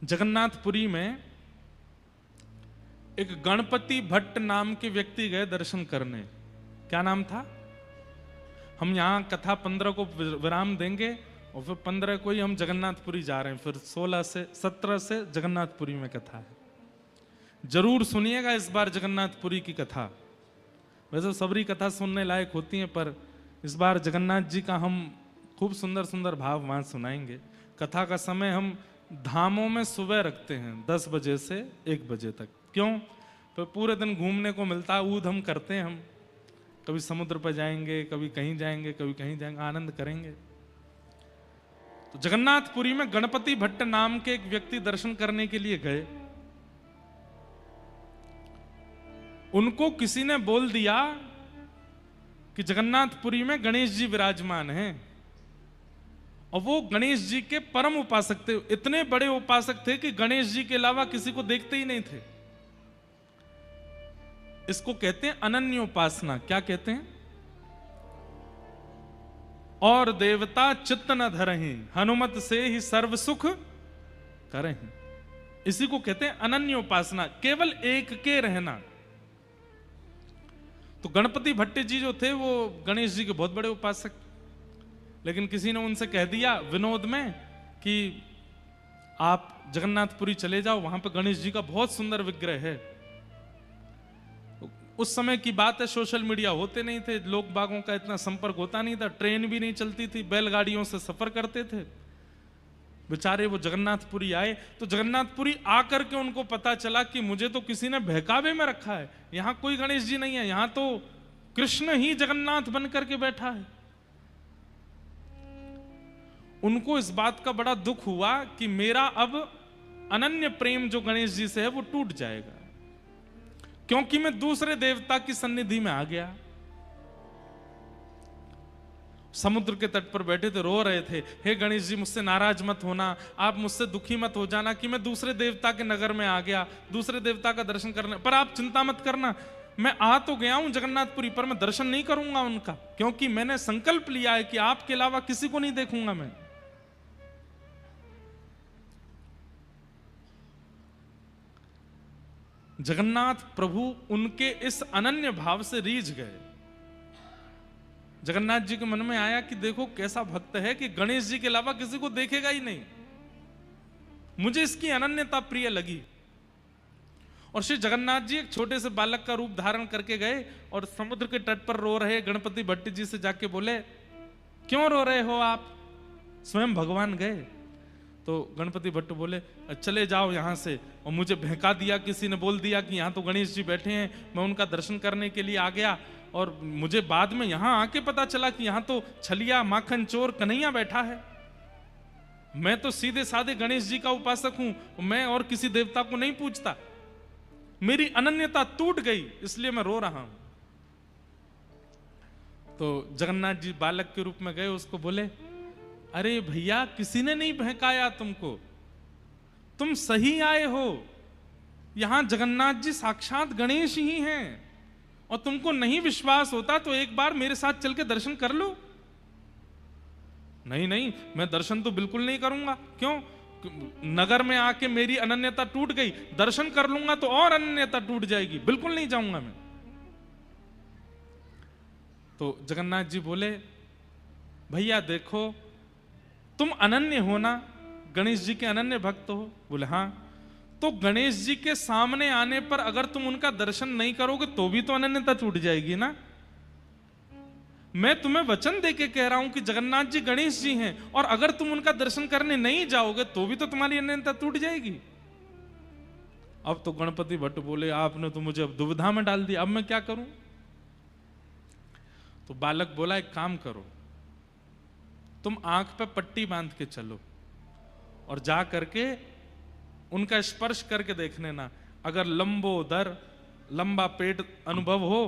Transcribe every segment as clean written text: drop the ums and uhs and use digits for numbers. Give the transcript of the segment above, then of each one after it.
जगन्नाथपुरी में एक गणपति भट्ट नाम के व्यक्ति गए दर्शन करने। क्या नाम था? हम यहाँ कथा 15 को विराम देंगे और फिर 15 को ही हम जगन्नाथपुरी जा रहे हैं। फिर 17 से जगन्नाथपुरी में कथा है। जरूर सुनिएगा इस बार जगन्नाथपुरी की कथा। वैसे सबरी कथा सुनने लायक होती है, पर इस बार जगन्नाथ जी का हम खूब सुंदर सुंदर भाव वहां सुनाएंगे। कथा का समय हम धामों में सुबह रखते हैं 10 बजे से 1 बजे तक। क्यों? तो पूरे दिन घूमने को मिलता है, ऊध हम करते हैं। हम कभी समुद्र पर जाएंगे, कभी कहीं जाएंगे, कभी कहीं जाएंगे, आनंद करेंगे। तो जगन्नाथपुरी में गणपति भट्ट नाम के एक व्यक्ति दर्शन करने के लिए गए। उनको किसी ने बोल दिया कि जगन्नाथपुरी में गणेश जी विराजमान हैं, और वो गणेश जी के परम उपासक थे। इतने बड़े उपासक थे कि गणेश जी के अलावा किसी को देखते ही नहीं थे। इसको कहते हैं अनन्य उपासना। क्या कहते हैं? और देवता चित्त न धरहीं, हनुमत से ही सर्व सुख करहीं। इसी को कहते हैं अनन्य उपासना, केवल एक के रहना। तो गणपति भट्ट जी जो थे वो गणेश जी के बहुत बड़े उपासक, लेकिन किसी ने उनसे कह दिया विनोद में कि आप जगन्नाथपुरी चले जाओ, वहां पर गणेश जी का बहुत सुंदर विग्रह है। उस समय की बात है, सोशल मीडिया होते नहीं थे, लोग बागों का इतना संपर्क होता नहीं था, ट्रेन भी नहीं चलती थी, बैलगाड़ियों से सफर करते थे। बेचारे वो जगन्नाथपुरी आए। तो जगन्नाथपुरी आकर के उनको पता चला कि मुझे तो किसी ने बहकावे में रखा है, यहां कोई गणेश जी नहीं है, यहां तो कृष्ण ही जगन्नाथ बन करके बैठा है। उनको इस बात का बड़ा दुख हुआ कि मेरा अब अनन्य प्रेम जो गणेश जी से है वो टूट जाएगा, क्योंकि मैं दूसरे देवता की सन्निधि में आ गया। समुद्र के तट पर बैठे थे, रो रहे थे, हे गणेश जी मुझसे नाराज मत होना, आप मुझसे दुखी मत हो जाना कि मैं दूसरे देवता के नगर में आ गया, दूसरे देवता का दर्शन करने। पर आप चिंता मत करना, मैं आ तो गया हूं जगन्नाथपुरी, पर मैं दर्शन नहीं करूंगा उनका, क्योंकि मैंने संकल्प लिया है कि आपके अलावा किसी को नहीं देखूंगा मैं। जगन्नाथ प्रभु उनके इस अनन्य भाव से रीझ गए। जगन्नाथ जी के मन में आया कि देखो कैसा भक्त है कि गणेश जी के अलावा किसी को देखेगा ही नहीं। मुझे इसकी अनन्यता प्रिय लगी। और श्री जगन्नाथ जी एक छोटे से बालक का रूप धारण करके गए और समुद्र के तट पर रो रहे गणपति भट्ट जी से जाके बोले, क्यों रो रहे हो आप? स्वयं भगवान गए। तो गणपति भट्ट बोले, चले जाओ यहां से। और मुझे बहका दिया, किसी ने बोल दिया कि यहां तो गणेश जी बैठे हैं, मैं उनका दर्शन करने के लिए आ गया, और मुझे बाद में यहां आके पता चला कि यहां तो छलिया माखन चोर कन्हैया बैठा है। मैं तो सीधे साधे गणेश जी का उपासक हूं, मैं और किसी देवता को नहीं पूछता। मेरी अनन्यता टूट गई, इसलिए मैं रो रहा हूं। तो जगन्नाथ जी बालक के रूप में गए, उसको बोले, अरे भैया किसी ने नहीं बहकाया तुमको, तुम सही आए हो। यहां जगन्नाथ जी साक्षात गणेश ही हैं, और तुमको नहीं विश्वास होता तो एक बार मेरे साथ चल के दर्शन कर लो। नहीं नहीं, मैं दर्शन तो बिल्कुल नहीं करूंगा। क्यों? नगर में आके मेरी अनन्यता टूट गई, दर्शन कर लूंगा तो और अनन्यता टूट जाएगी, बिल्कुल नहीं जाऊंगा मैं। तो जगन्नाथ जी बोले, भैया देखो तुम अनन्य हो ना, गणेश जी के अनन्य भक्त हो? बोले हाँ। तो गणेश जी के सामने आने पर अगर तुम उनका दर्शन नहीं करोगे तो भी तो अनन्यता टूट जाएगी ना। मैं तुम्हें वचन देके कह रहा हूं कि जगन्नाथ जी गणेश जी हैं, और अगर तुम उनका दर्शन करने नहीं जाओगे तो भी तो तुम्हारी अनन्यता टूट जाएगी। अब तो गणपति भट्ट बोले, आपने तो मुझे अब दुविधा में डाल दिया, अब मैं क्या करूं? तो बालक बोला, एक काम करो, तुम आंख पे पट्टी बांध के चलो और जा करके उनका स्पर्श करके देख लेना। अगर लंबोदर, लंबा पेट अनुभव हो,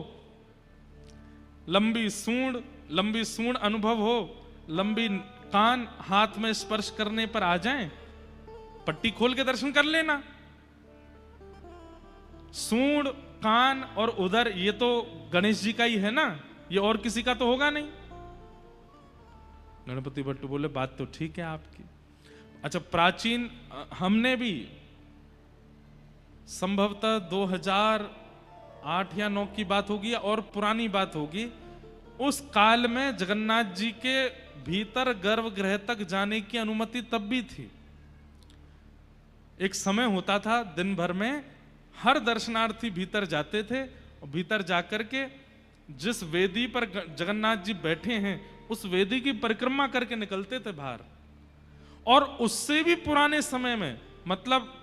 लंबी सूंड अनुभव हो, लंबी कान हाथ में स्पर्श करने पर आ जाएं, पट्टी खोल के दर्शन कर लेना। सूंड, कान और उदर ये तो गणेश जी का ही है ना, ये और किसी का तो होगा नहीं। गणपति भट्ट बोले, बात तो ठीक है आपकी, अच्छा, प्राचीन हमने भी संभवतः 2008 या 9 की बात होगी और पुरानी बात होगी, उस काल में जगन्नाथ जी के भीतर गर्भगृह तक जाने की अनुमति तब भी थी। एक समय होता था दिन भर में हर दर्शनार्थी भीतर जाते थे और भीतर जाकर के जिस वेदी पर जगन्नाथ जी बैठे हैं उस वेदी की परिक्रमा करके निकलते थे बाहर। और उससे भी पुराने समय में, मतलब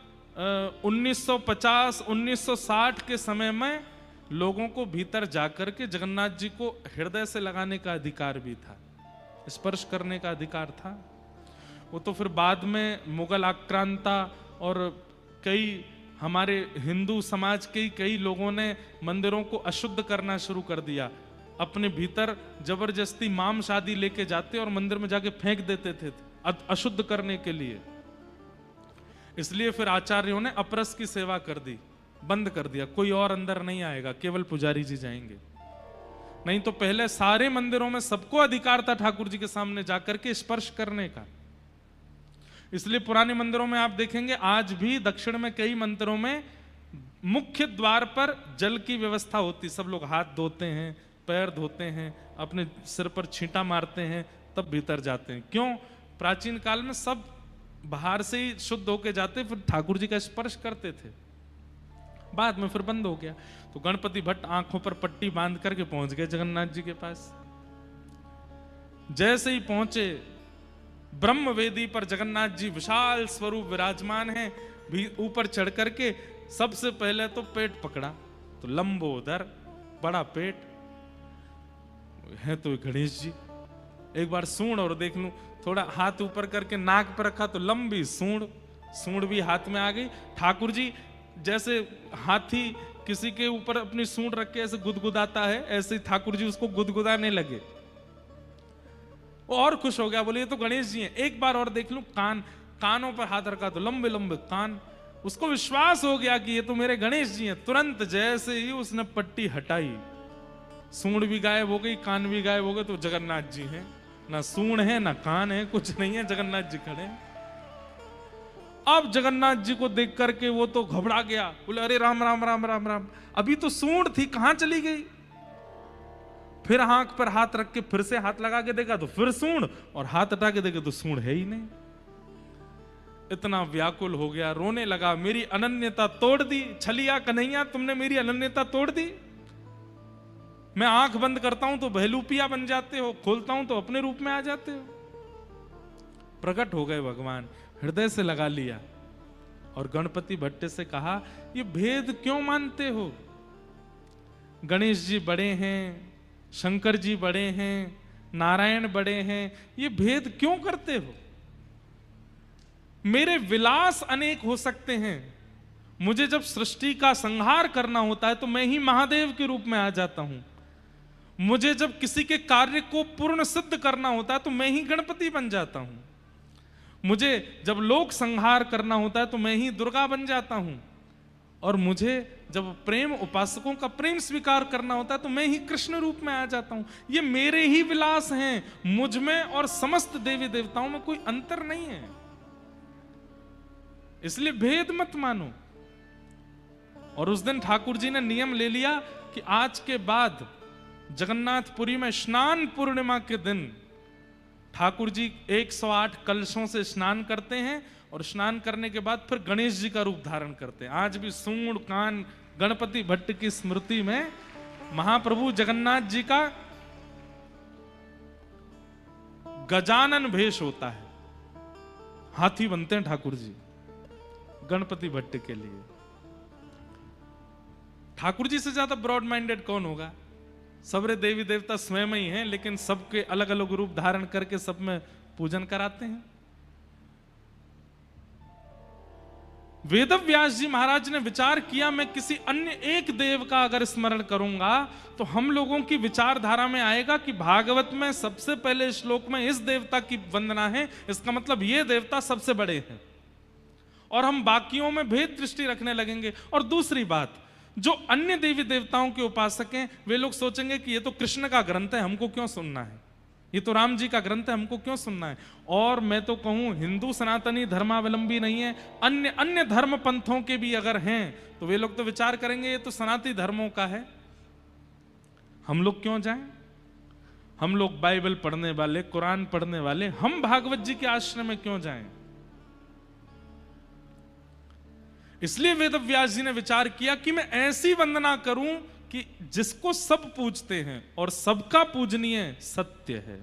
1950 1960 के समय में लोगों को भीतर जाकर के जगन्नाथ जी को हृदय से लगाने का अधिकार भी था, स्पर्श करने का अधिकार था। वो तो फिर बाद में मुगल आक्रांता और कई हमारे हिंदू समाज के कई लोगों ने मंदिरों को अशुद्ध करना शुरू कर दिया, अपने भीतर जबरदस्ती मांस आदि लेके जाते और मंदिर में जाके फेंक देते थे अशुद्ध करने के लिए। इसलिए फिर आचार्यों ने अपरस की सेवा कर दी, बंद कर दिया, कोई और अंदर नहीं आएगा, केवल पुजारी जी जाएंगे। नहीं तो पहले सारे मंदिरों में सबको अधिकार था ठाकुर जी के सामने जाकर के स्पर्श करने का। इसलिए पुराने मंदिरों में आप देखेंगे आज भी दक्षिण में कई मंदिरों में मुख्य द्वार पर जल की व्यवस्था होती, सब लोग हाथ धोते हैं, पैर धोते हैं, अपने सिर पर छींटा मारते हैं, तब भीतर जाते हैं। क्यों? प्राचीन काल में सब बाहर से ही शुद्ध होके जाते, फिर ठाकुर जी का स्पर्श करते थे। बाद में फिर बंद हो गया। तो गणपति भट्ट आंखों पर पट्टी बांध करके पहुंच गए जगन्नाथ जी के पास। जैसे ही पहुंचे, ब्रह्म वेदी पर जगन्नाथ जी विशाल स्वरूप विराजमान हैं, भी ऊपर चढ़ करके सबसे पहले तो पेट पकड़ा, तो लंबोदर बड़ा पेट है तो गणेश जी। एक बार सूंड और देख लूं, थोड़ा हाथ ऊपर करके नाक पर रखा तो लंबी सूंड, सूंड भी हाथ में आ गई। ठाकुर जी जैसे हाथी किसी के ऊपर अपनी सूंड रख के ऐसे गुदगुदाता है, ऐसे ठाकुर जी उसको गुदगुदाने लगे। वो और खुश हो गया, बोले ये तो गणेश जी हैं। एक बार और देख लूं, कानों पर हाथ रखा तो लंबे लंबे कान। उसको विश्वास हो गया कि ये तो मेरे गणेश जी हैं। तुरंत जैसे ही उसने पट्टी हटाई, सूंड भी गायब हो गई, कान भी गायब हो गए, तो जगन्नाथ जी हैं। ना सूंड है ना कान है, कुछ नहीं है, जगन्नाथ जी खड़े हैं। अब जगन्नाथ जी को देख करके वो तो घबरा गया, बोले अरे राम राम राम राम राम, अभी तो सूंड थी, कहां चली गई? फिर आंख पर हाथ रख के फिर से हाथ लगा के देखा तो फिर सूंड, और हाथ हटा के देखा तो सूंड है ही नहीं। इतना व्याकुल हो गया, रोने लगा, मेरी अनन्यता तोड़ दी छलिया कन्हैया, तुमने मेरी अनन्यता तोड़ दी। मैं आंख बंद करता हूं तो बहलूपिया बन जाते हो, खोलता हूं तो अपने रूप में आ जाते हो। प्रकट हो गए भगवान, हृदय से लगा लिया और गणपति भट्ट से कहा, ये भेद क्यों मानते हो? गणेश जी बड़े हैं, शंकर जी बड़े हैं, नारायण बड़े हैं, ये भेद क्यों करते हो? मेरे विलास अनेक हो सकते हैं, मुझे जब सृष्टि का संहार करना होता है तो मैं ही महादेव के रूप में आ जाता हूं। मुझे जब किसी के कार्य को पूर्ण सिद्ध करना होता है तो मैं ही गणपति बन जाता हूं। मुझे जब लोक संहार करना होता है तो मैं ही दुर्गा बन जाता हूं। और मुझे जब प्रेम उपासकों का प्रेम स्वीकार करना होता है तो मैं ही कृष्ण रूप में आ जाता हूं। ये मेरे ही विलास हैं, मुझ में और समस्त देवी देवताओं में कोई अंतर नहीं है। इसलिए भेद मत मानो। और उस दिन ठाकुर जी ने नियम ले लिया कि आज के बाद जगन्नाथपुरी में स्नान पूर्णिमा के दिन ठाकुर जी 108 कलशों से स्नान करते हैं और स्नान करने के बाद फिर गणेश जी का रूप धारण करते हैं। आज भी सूंड कान गणपति भट्ट की स्मृति में महाप्रभु जगन्नाथ जी का गजानन भेष होता है, हाथी बनते हैं ठाकुर जी गणपति भट्ट के लिए। ठाकुर जी से ज्यादा ब्रॉड माइंडेड कौन होगा? सबरे देवी देवता स्वयं ही हैं, लेकिन सबके अलग अलग रूप धारण करके सब में पूजन कराते हैं। वेदव्यास जी महाराज ने विचार किया, मैं किसी अन्य एक देव का अगर स्मरण करूंगा तो हम लोगों की विचारधारा में आएगा कि भागवत में सबसे पहले श्लोक में इस देवता की वंदना है, इसका मतलब ये देवता सबसे बड़े हैं, और हम बाकियों में भेद दृष्टि रखने लगेंगे। और दूसरी बात, जो अन्य देवी देवताओं के उपासक हैं वे लोग सोचेंगे कि ये तो कृष्ण का ग्रंथ है, हमको क्यों सुनना है, ये तो राम जी का ग्रंथ है, हमको क्यों सुनना है? और मैं तो कहूं हिंदू सनातनी धर्मावलंबी नहीं है, अन्य अन्य धर्म पंथों के भी अगर हैं तो वे लोग तो विचार करेंगे ये तो सनातनी धर्मों का है, हम लोग क्यों जाएं? हम लोग बाइबल पढ़ने वाले, कुरान पढ़ने वाले, हम भागवत जी के आश्रम में क्यों जाएं? इसलिए वेदव्यास जी ने विचार किया कि मैं ऐसी वंदना करूं कि जिसको सब पूजते हैं और सबका पूजनीय सत्य है।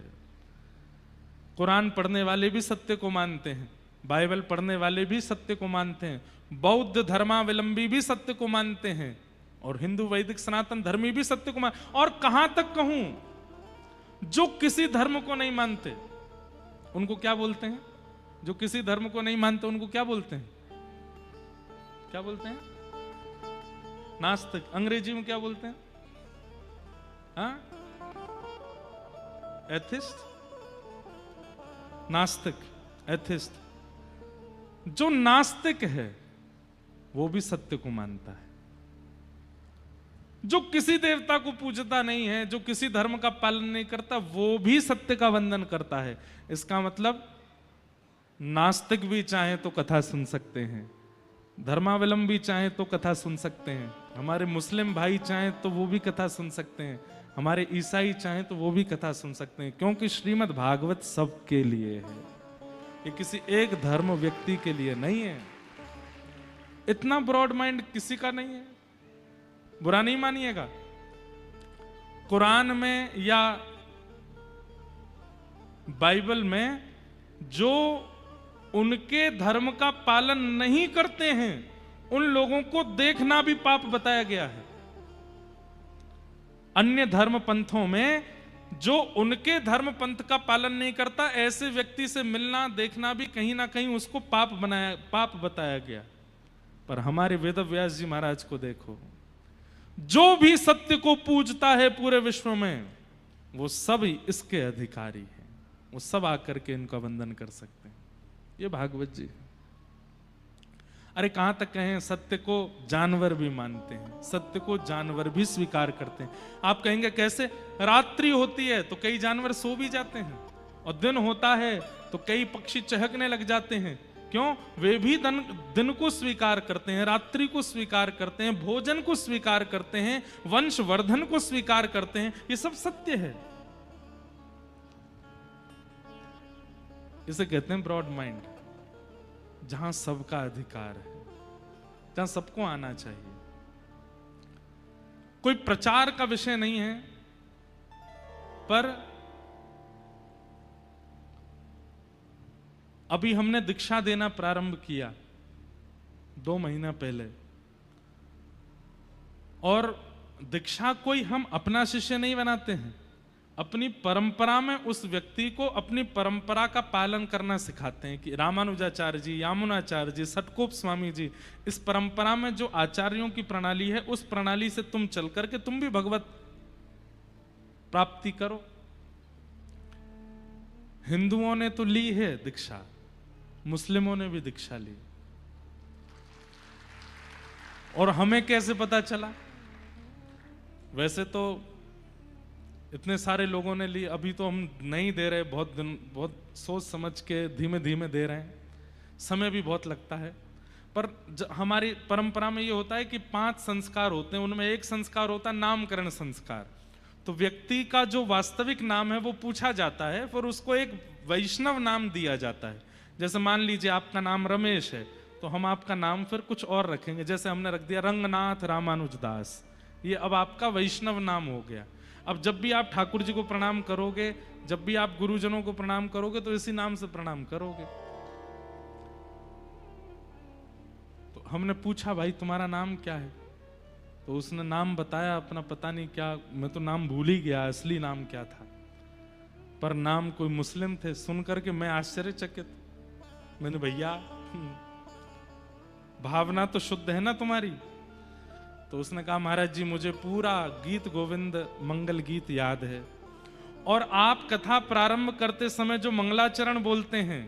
कुरान पढ़ने वाले भी सत्य को मानते हैं, बाइबल पढ़ने वाले भी सत्य को मानते हैं, बौद्ध धर्मावलंबी भी सत्य को मानते हैं, और हिंदू वैदिक सनातन धर्मी भी सत्य को मान। और कहां तक कहूं, जो किसी धर्म को नहीं मानते उनको क्या बोलते हैं? जो किसी धर्म को नहीं मानते उनको क्या बोलते हैं? क्या बोलते हैं? नास्तिक। अंग्रेजी में क्या बोलते हैं? हाँ? एथिस्ट, नास्तिक, एथिस्ट। जो नास्तिक है वो भी सत्य को मानता है। जो किसी देवता को पूजता नहीं है, जो किसी धर्म का पालन नहीं करता, वो भी सत्य का वंदन करता है। इसका मतलब नास्तिक भी चाहे तो कथा सुन सकते हैं, धर्मावलंबी चाहे तो कथा सुन सकते हैं, हमारे मुस्लिम भाई चाहे तो वो भी कथा सुन सकते हैं, हमारे ईसाई चाहे तो वो भी कथा सुन सकते हैं, क्योंकि श्रीमद् भागवत सबके लिए है, ये किसी एक धर्म व्यक्ति के लिए नहीं है। इतना ब्रॉड माइंड किसी का नहीं है, बुरा नहीं मानिएगा। कुरान में या बाइबल में जो उनके धर्म का पालन नहीं करते हैं उन लोगों को देखना भी पाप बताया गया है। अन्य धर्म पंथों में जो उनके धर्म पंथ का पालन नहीं करता, ऐसे व्यक्ति से मिलना देखना भी कहीं ना कहीं उसको पाप बताया गया। पर हमारे वेदव्यास जी महाराज को देखो, जो भी सत्य को पूजता है पूरे विश्व में वो सब इसके अधिकारी हैं, वो सब आकर के इनका वंदन कर सकते हैं। ये भागवत जी। अरे कहां तक कहें, सत्य को जानवर भी मानते हैं, सत्य को जानवर भी स्वीकार करते हैं। आप कहेंगे कैसे? रात्रि होती है तो कई जानवर सो भी जाते हैं, और दिन होता है तो कई पक्षी चहकने लग जाते हैं। क्यों? वे भी दिन को स्वीकार करते हैं, रात्रि को स्वीकार करते हैं, भोजन को स्वीकार करते हैं, वंशवर्धन को स्वीकार करते हैं। ये सब सत्य है। इसे कहते हैं ब्रॉड माइंड, जहां सबका अधिकार है, जहां सबको आना चाहिए। कोई प्रचार का विषय नहीं है, पर अभी हमने दीक्षा देना प्रारंभ किया 2 महीना पहले, और दीक्षा कोई हम अपना शिष्य नहीं बनाते हैं, अपनी परंपरा में उस व्यक्ति को अपनी परंपरा का पालन करना सिखाते हैं। कि रामानुजाचार्य जी, यामुनाचार्य जी, सटकोप स्वामी जी, इस परंपरा में जो आचार्यों की प्रणाली है उस प्रणाली से तुम चल करके तुम भी भगवत प्राप्ति करो। हिंदुओं ने तो ली है दीक्षा, मुस्लिमों ने भी दीक्षा ली, और हमें कैसे पता चला? वैसे तो इतने सारे लोगों ने ली, अभी तो हम नहीं दे रहे, बहुत सोच समझ के धीमे धीमे दे रहे हैं, समय भी बहुत लगता है। पर हमारी परंपरा में ये होता है कि 5 संस्कार होते हैं, उनमें एक संस्कार होता है नामकरण संस्कार। तो व्यक्ति का जो वास्तविक नाम है वो पूछा जाता है, फिर उसको एक वैष्णव नाम दिया जाता है। जैसे मान लीजिए आपका नाम रमेश है, तो हम आपका नाम फिर कुछ और रखेंगे, जैसे हमने रख दिया रंगनाथ रामानुजदास, ये अब आपका वैष्णव नाम हो गया। अब जब भी आप ठाकुर जी को प्रणाम करोगे, जब भी आप गुरुजनों को प्रणाम करोगे, तो इसी नाम से प्रणाम करोगे। तो हमने पूछा भाई तुम्हारा नाम क्या है, तो उसने नाम बताया अपना, पता नहीं क्या, मैं तो नाम भूल ही गया असली नाम क्या था, पर नाम कोई मुस्लिम थे। सुन करके मैं आश्चर्यचकित, मैंने भैया भावना तो शुद्ध है ना तुम्हारी? तो उसने कहा महाराज जी मुझे पूरा गीत गोविंद मंगल गीत याद है, और आप कथा प्रारंभ करते समय जो मंगलाचरण बोलते हैं,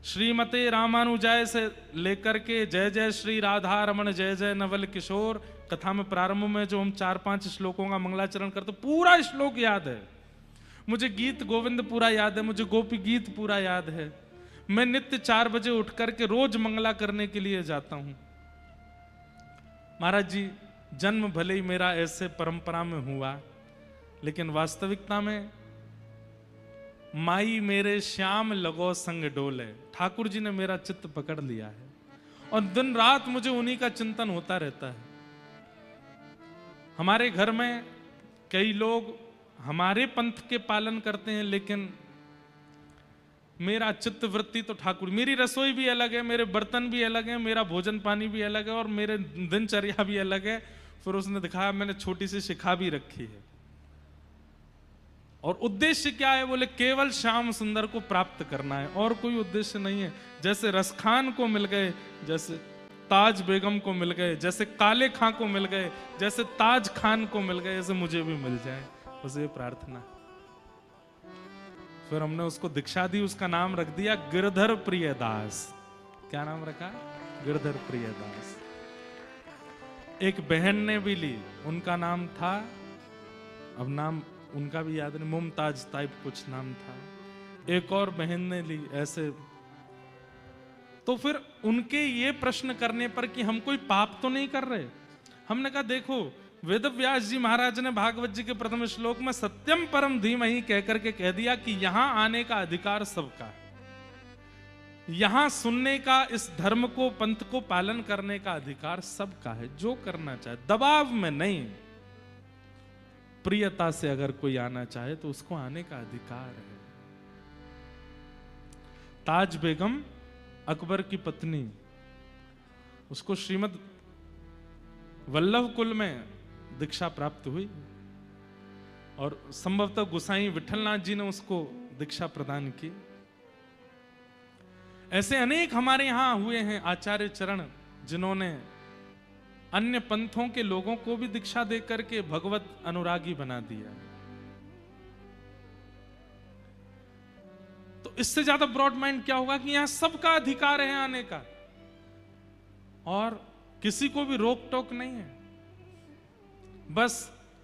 श्रीमते रामानुजाय से लेकर के जय जय श्री राधा रमण जय जय नवल किशोर, कथा में प्रारंभ में जो हम 4-5 श्लोकों का मंगलाचरण करते, पूरा श्लोक याद है। मुझे गीत गोविंद पूरा याद है, मुझे गोपी गीत पूरा याद है। मैं नित्य 4 बजे उठ करके रोज मंगला करने के लिए जाता हूं। महाराज जी, जन्म भले ही मेरा ऐसे परंपरा में हुआ, लेकिन वास्तविकता में माई मेरे श्याम लगो संग डोले, ठाकुर जी ने मेरा चित्त पकड़ लिया है और दिन रात मुझे उन्हीं का चिंतन होता रहता है। हमारे घर में कई लोग हमारे पंथ के पालन करते हैं, लेकिन मेरा चित्त वृत्ति तो ठाकुर, मेरी रसोई भी अलग है, मेरे बर्तन भी अलग है, मेरा भोजन पानी भी अलग है और मेरे दिनचर्या भी अलग है। फिर उसने दिखाया, मैंने छोटी सी शिखा भी रखी है। और उद्देश्य क्या है? बोले केवल श्याम सुंदर को प्राप्त करना है, और कोई उद्देश्य नहीं है। जैसे रसखान को मिल गए, जैसे ताज बेगम को मिल गए, जैसे काले खां को मिल गए, जैसे ताज खान को मिल गए, ऐसे मुझे भी मिल जाए, बस ये प्रार्थना। फिर हमने उसको दीक्षा दी, उसका नाम रख दिया गिरधर प्रियदास। क्या नाम रखा? गिरधर प्रियदास। एक बहन ने भी ली, उनका नाम था, अब नाम उनका भी याद नहीं, मुमताज टाइप कुछ नाम था। एक और बहन ने ली, ऐसे। तो फिर उनके ये प्रश्न करने पर कि हम कोई पाप तो नहीं कर रहे, हमने कहा देखो, वेद व्यास जी महाराज ने भागवत जी के प्रथम श्लोक में सत्यम परम धीमहि कहकर के कह दिया कि यहां आने का अधिकार सबका है, यहां सुनने का, इस धर्म को, पंथ को पालन करने का अधिकार सबका है, जो करना चाहे, दबाव में नहीं, प्रियता से अगर कोई आना चाहे तो उसको आने का अधिकार है। ताज बेगम अकबर की पत्नी, उसको श्रीमद वल्लभ कुल में दीक्षा प्राप्त हुई और संभवतः गोसाई विठलनाथ जी ने उसको दीक्षा प्रदान की। ऐसे अनेक हमारे यहां हुए हैं आचार्य चरण, जिन्होंने अन्य पंथों के लोगों को भी दीक्षा देकर के भगवत अनुरागी बना दिया। तो इससे ज्यादा ब्रॉड माइंड क्या होगा कि यहां सबका अधिकार है आने का और किसी को भी रोक टोक नहीं है। बस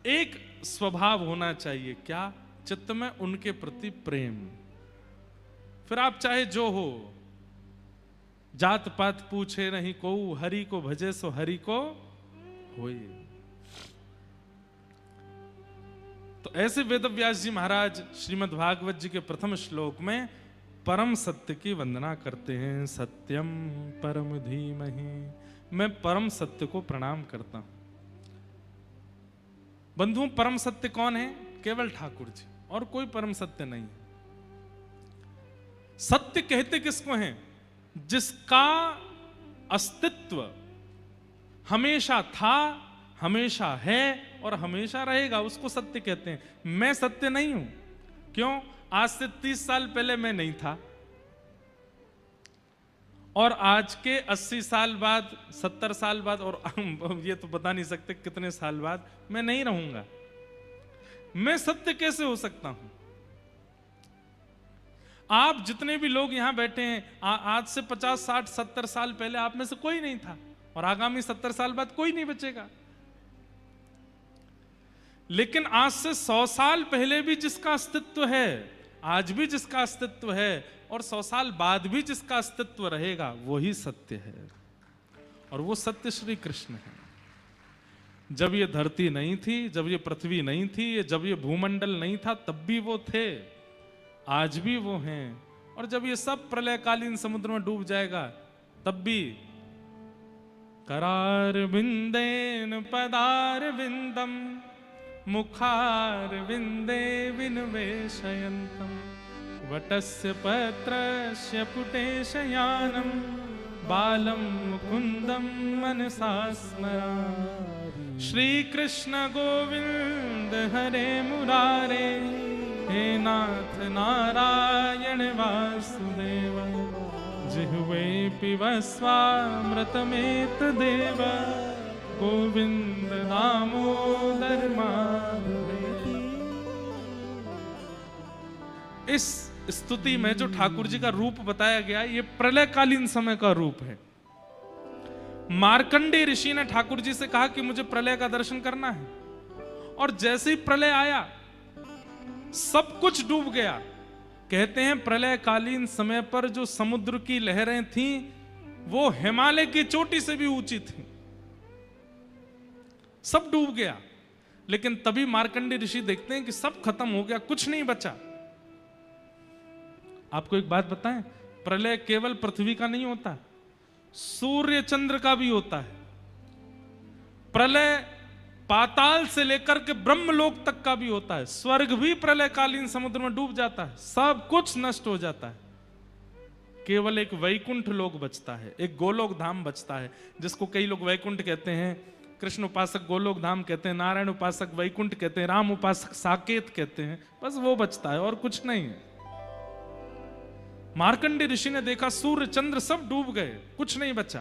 एक स्वभाव होना चाहिए, क्या? चित्त में उनके प्रति प्रेम। फिर आप चाहे जो हो, जात पात पूछे नहीं को, हरि को भजे सो हरि को होए। तो ऐसे वेद व्यास जी महाराज श्रीमद् भागवत जी के प्रथम श्लोक में परम सत्य की वंदना करते हैं। सत्यम परम धीमहि, मैं परम सत्य को प्रणाम करता हूं। बंधुओं, परम सत्य कौन है? केवल ठाकुर जी, और कोई परम सत्य नहीं है। सत्य कहते किसको हैं? जिसका अस्तित्व हमेशा था, हमेशा है और हमेशा रहेगा, उसको सत्य कहते हैं। मैं सत्य नहीं हूं। क्यों? आज से 30 साल पहले मैं नहीं था और आज के 80 साल बाद, 70 साल बाद, और ये तो बता नहीं सकते कितने साल बाद मैं नहीं रहूंगा। मैं सत्य कैसे हो सकता हूं? आप जितने भी लोग यहां बैठे हैं, आज से 50, 60, 70 साल पहले आप में से कोई नहीं था और आगामी 70 साल बाद कोई नहीं बचेगा। लेकिन आज से 100 साल पहले भी जिसका अस्तित्व है, आज भी जिसका अस्तित्व है और 100 साल बाद भी जिसका अस्तित्व रहेगा, वही सत्य है। और वो सत्य श्री कृष्ण है। जब ये धरती नहीं थी, जब ये पृथ्वी नहीं थी, जब ये भूमंडल नहीं था, तब भी वो थे, आज भी वो हैं। और जब ये सब प्रलयकालीन समुद्र में डूब जाएगा, तब भी करार बिंदेन पदार बिंदम मुखार बिंदे विनवेशयन्तम वटस्य पत्रस्य पुटेशयानम बालम मुकुंदम मनसा स्मरामि। श्री कृष्ण गोविंद हरे मुरारे, हे नाथ नारायण वासुदेव, जिह्वे पिबस्वामृतमेतदेव, गोविंद दामोदर माधवेति। इस स्तुति में जो ठाकुर जी का रूप बताया गया, ये प्रलयकालीन समय का रूप है। मार्कंडेय ऋषि ने ठाकुर जी से कहा कि मुझे प्रलय का दर्शन करना है, और जैसे ही प्रलय आया, सब कुछ डूब गया। कहते हैं प्रलयकालीन समय पर जो समुद्र की लहरें थीं वो हिमालय की चोटी से भी ऊंची थी। सब डूब गया। लेकिन तभी मार्कंडेय ऋषि देखते हैं कि सब खत्म हो गया, कुछ नहीं बचा। आपको एक बात बताएं, प्रलय केवल पृथ्वी का नहीं होता, सूर्य चंद्र का भी होता है। प्रलय पाताल से लेकर के ब्रह्मलोक तक का भी होता है। स्वर्ग भी प्रलयकालीन समुद्र में डूब जाता है, सब कुछ नष्ट हो जाता है। केवल एक वैकुंठ लोक बचता है, एक गोलोक धाम बचता है, जिसको कई लोग वैकुंठ कहते हैं, कृष्ण उपासक गोलोक धाम कहते हैं, नारायण उपासक वैकुंठ कहते हैं, राम उपासक साकेत कहते हैं। बस वो बचता है और कुछ नहीं है। मार्कंडेय ऋषि ने देखा सूर्य चंद्र सब डूब गए, कुछ नहीं बचा।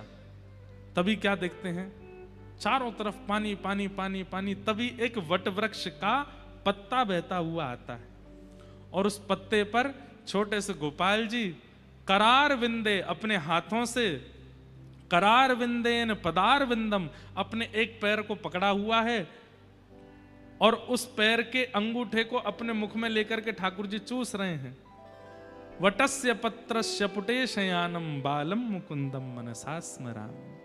तभी क्या देखते हैं, चारों तरफ पानी पानी पानी पानी। तभी एक वट वृक्ष का पत्ता बहता हुआ आता है और उस पत्ते पर छोटे से गोपाल जी करार विंदे अपने हाथों से, करार विंदेन पदार विंदम, अपने एक पैर को पकड़ा हुआ है और उस पैर के अंगूठे को अपने मुख में लेकर के ठाकुर जी चूस रहे हैं। वटस्य पत्रस्य पुटे शयानम बालम मुकुंदम मनसा स्मरामि।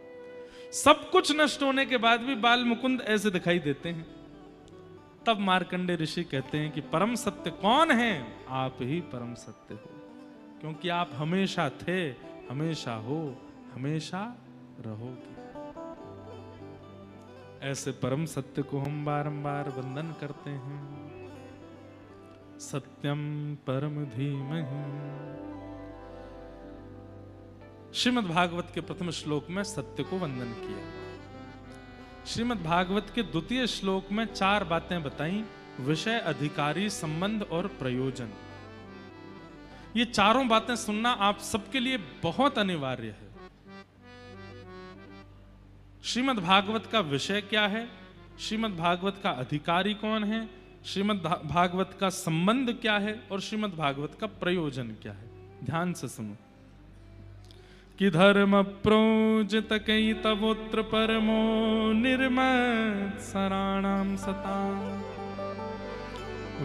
सब कुछ नष्ट होने के बाद भी बाल मुकुंद ऐसे दिखाई देते हैं। तब मार्कंडेय ऋषि कहते हैं कि परम सत्य कौन है? आप ही परम सत्य हो, क्योंकि आप हमेशा थे, हमेशा हो, हमेशा रहोगे। ऐसे परम सत्य को हम बारंबार वंदन करते हैं। सत्यम परम धीमहि। श्रीमद् भागवत के प्रथम श्लोक में सत्य को वंदन किया। श्रीमद् भागवत के द्वितीय श्लोक में 4 बातें बताई, विषय, अधिकारी, संबंध और प्रयोजन। ये चारों बातें सुनना आप सबके लिए बहुत अनिवार्य है। श्रीमद् भागवत का विषय क्या है, श्रीमद् भागवत का अधिकारी कौन है, श्रीमद् भागवत का संबंध क्या है और श्रीमद् भागवत का प्रयोजन क्या है। ध्यान से सुनो। कि धर्म प्रोजित कई तवोत्र परमो निर्मत सराणाम सता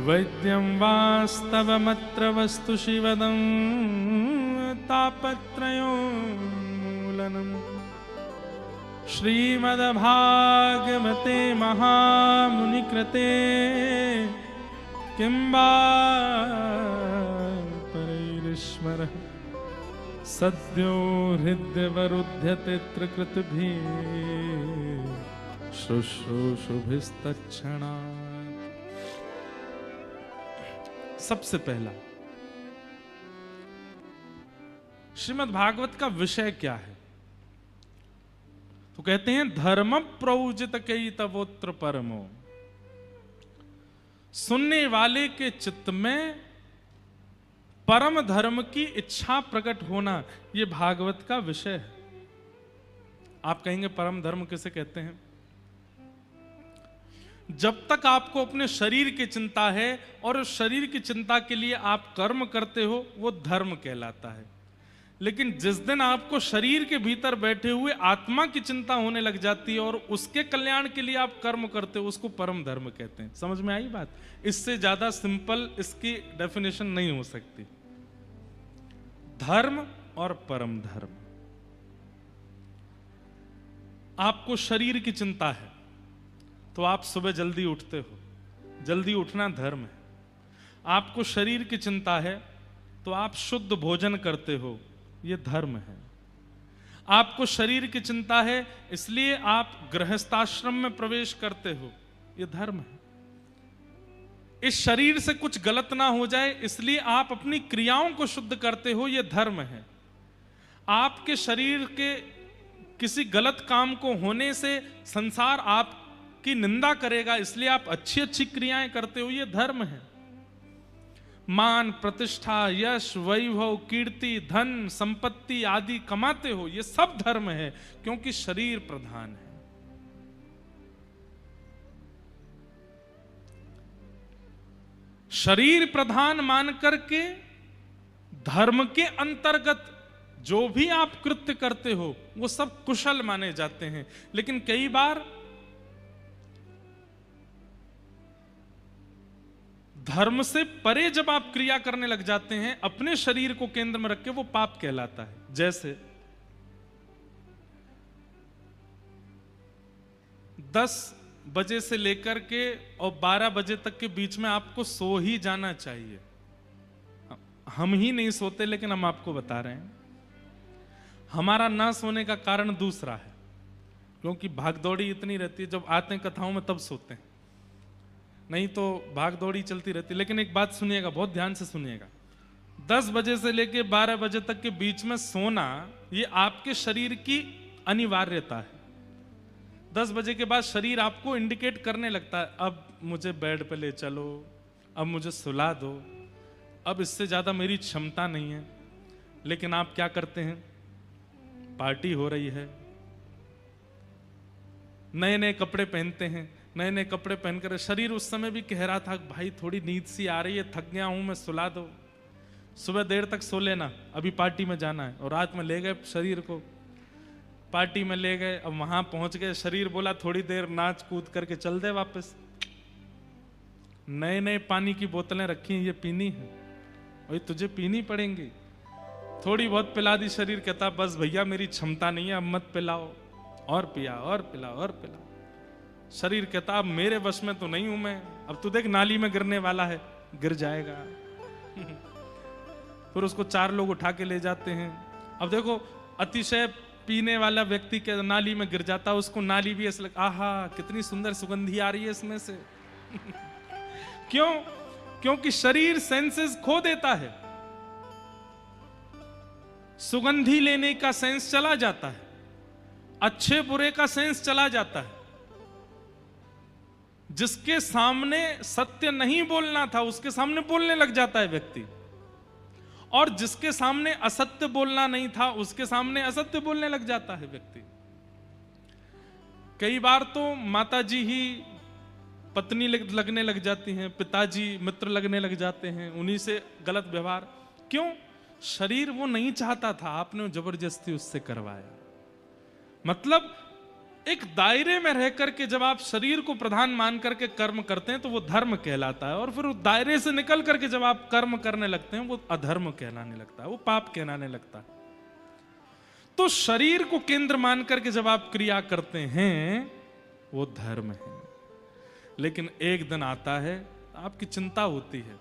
वैद्यम वास्तवमत्र वस्तु शिवदं तापत्रयोन्मूलनम्। श्रीमद्भागवते महामुनिकृते किं वा परैरीश्वरः सद्यो हृदयवरुध्यते त्रिकृतभिः शुश्रूषुभिस्तत्क्षणात्। सबसे पहला, श्रीमद् भागवत का विषय क्या है? तो कहते हैं धर्म प्रौजित कई तवोत्र परमो। सुनने वाले के चित्त में परम धर्म की इच्छा प्रकट होना, यह भागवत का विषय है। आप कहेंगे परम धर्म किसे कहते हैं? जब तक आपको अपने शरीर की चिंता है और उस शरीर की चिंता के लिए आप कर्म करते हो, वो धर्म कहलाता है। लेकिन जिस दिन आपको शरीर के भीतर बैठे हुए आत्मा की चिंता होने लग जाती है और उसके कल्याण के लिए आप कर्म करते हो, उसको परम धर्म कहते हैं। समझ में आई बात? इससे ज्यादा सिंपल इसकी डेफिनेशन नहीं हो सकती। धर्म और परम धर्म। आपको शरीर की चिंता है तो आप सुबह जल्दी उठते हो, जल्दी उठना धर्म है। आपको शरीर की चिंता है तो आप शुद्ध भोजन करते हो, यह धर्म है। आपको शरीर की चिंता है इसलिए आप गृहस्थाश्रम में प्रवेश करते हो, यह धर्म है। इस शरीर से कुछ गलत ना हो जाए इसलिए आप अपनी क्रियाओं को शुद्ध करते हो, यह धर्म है। आपके शरीर के किसी गलत काम को होने से संसार आपकी निंदा करेगा इसलिए आप अच्छी अच्छी क्रियाएं करते हो, यह धर्म है। मान, प्रतिष्ठा, यश, वैभव, कीर्ति, धन, संपत्ति आदि कमाते हो, यह सब धर्म है, क्योंकि शरीर प्रधान है। शरीर प्रधान मान करके धर्म के अंतर्गत जो भी आप कृत्य करते हो वो सब कुशल माने जाते हैं। लेकिन कई बार धर्म से परे जब आप क्रिया करने लग जाते हैं, अपने शरीर को केंद्र में रख के, वो पाप कहलाता है। जैसे 10 बजे से लेकर के और 12 बजे तक के बीच में आपको सो ही जाना चाहिए। हम ही नहीं सोते, लेकिन हम आपको बता रहे हैं। हमारा ना सोने का कारण दूसरा है, क्योंकि भागदौड़ी इतनी रहती है, जब आते हैं कथाओं में तब सोते हैं, नहीं तो भागदौड़ी चलती रहती है। लेकिन एक बात सुनिएगा, बहुत ध्यान से सुनिएगा, 10 बजे से लेकर 12 बजे तक के बीच में सोना, ये आपके शरीर की अनिवार्यता है। 10 बजे के बाद शरीर आपको इंडिकेट करने लगता है, अब मुझे बेड पे ले चलो, अब मुझे सुला दो, अब इससे ज्यादा मेरी क्षमता नहीं है। लेकिन आप क्या करते हैं? पार्टी हो रही है, नए नए कपड़े पहनते हैं, नए नए कपड़े पहनकर शरीर उस समय भी कह रहा था भाई थोड़ी नींद सी आ रही है, थक गया हूं मैं, सुला दो, सुबह देर तक सो लेना, अभी पार्टी में जाना है। और रात में ले गए शरीर को, पार्टी में ले गए, अब वहां पहुंच गए, शरीर बोला थोड़ी देर नाच कूद करके चल दे वापस। नए नए पानी की बोतलें रखी हैं, ये पीनी है, वही तुझे पीनी पड़ेंगी। थोड़ी बहुत पिला दी, शरीर कहता बस भैया मेरी क्षमता नहीं है, अब मत पिलाओ, और पिया और पिला और पिला। शरीर कहता अब मेरे वश में तो नहीं हूं मैं, अब तू देख नाली में गिरने वाला है, गिर जाएगा। फिर उसको 4 लोग उठा के ले जाते हैं। अब देखो अतिशय पीने वाला व्यक्ति के नाली में गिर जाता, उसको नाली भी ऐसे लगा, आहा कितनी सुंदर सुगंधी आ रही है इसमें से। क्यों? क्योंकि शरीर सेंसेस खो देता है, सुगंधी लेने का सेंस चला जाता है, अच्छे बुरे का सेंस चला जाता है। जिसके सामने सत्य नहीं बोलना था उसके सामने बोलने लग जाता है व्यक्ति, और जिसके सामने असत्य बोलना नहीं था उसके सामने असत्य बोलने लग जाता है व्यक्ति। कई बार तो माताजी ही पत्नी लगने लग जाती हैं, पिताजी मित्र लगने लग जाते हैं, उन्हीं से गलत व्यवहार। क्यों? शरीर वो नहीं चाहता था, आपने जबरदस्ती उससे करवाया। मतलब एक दायरे में रह करके जब आप शरीर को प्रधान मान करके कर्म करते हैं तो वो धर्म कहलाता है, और फिर उस दायरे से निकल करके जब आप कर्म करने लगते हैं वो अधर्म कहलाने लगता है, वो पाप कहलाने लगता है। तो शरीर को केंद्र मान करके जब आप क्रिया करते हैं वो धर्म है। लेकिन एक दिन आता है, आपकी चिंता होती है,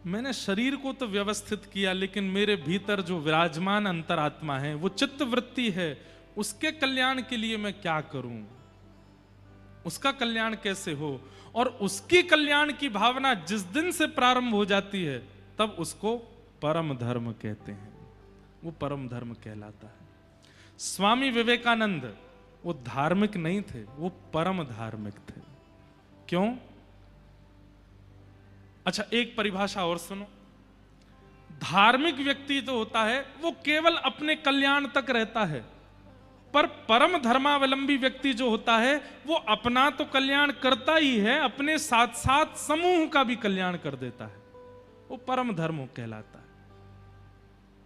मैंने शरीर को तो व्यवस्थित किया, लेकिन मेरे भीतर जो विराजमान अंतरात्मा है, वो चित्त वृत्ति है, उसके कल्याण के लिए मैं क्या करूं, उसका कल्याण कैसे हो। और उसकी कल्याण की भावना जिस दिन से प्रारंभ हो जाती है तब उसको परम धर्म कहते हैं, वो परम धर्म कहलाता है। स्वामी विवेकानंद वो धार्मिक नहीं थे, वो परम धार्मिक थे। क्यों? अच्छा एक परिभाषा और सुनो, धार्मिक व्यक्ति तो होता है वो केवल अपने कल्याण तक रहता है, पर परम धर्मावलंबी व्यक्ति जो होता है वो अपना तो कल्याण करता ही है, अपने साथ साथ समूह का भी कल्याण कर देता है, वो परम धर्म कहलाता है।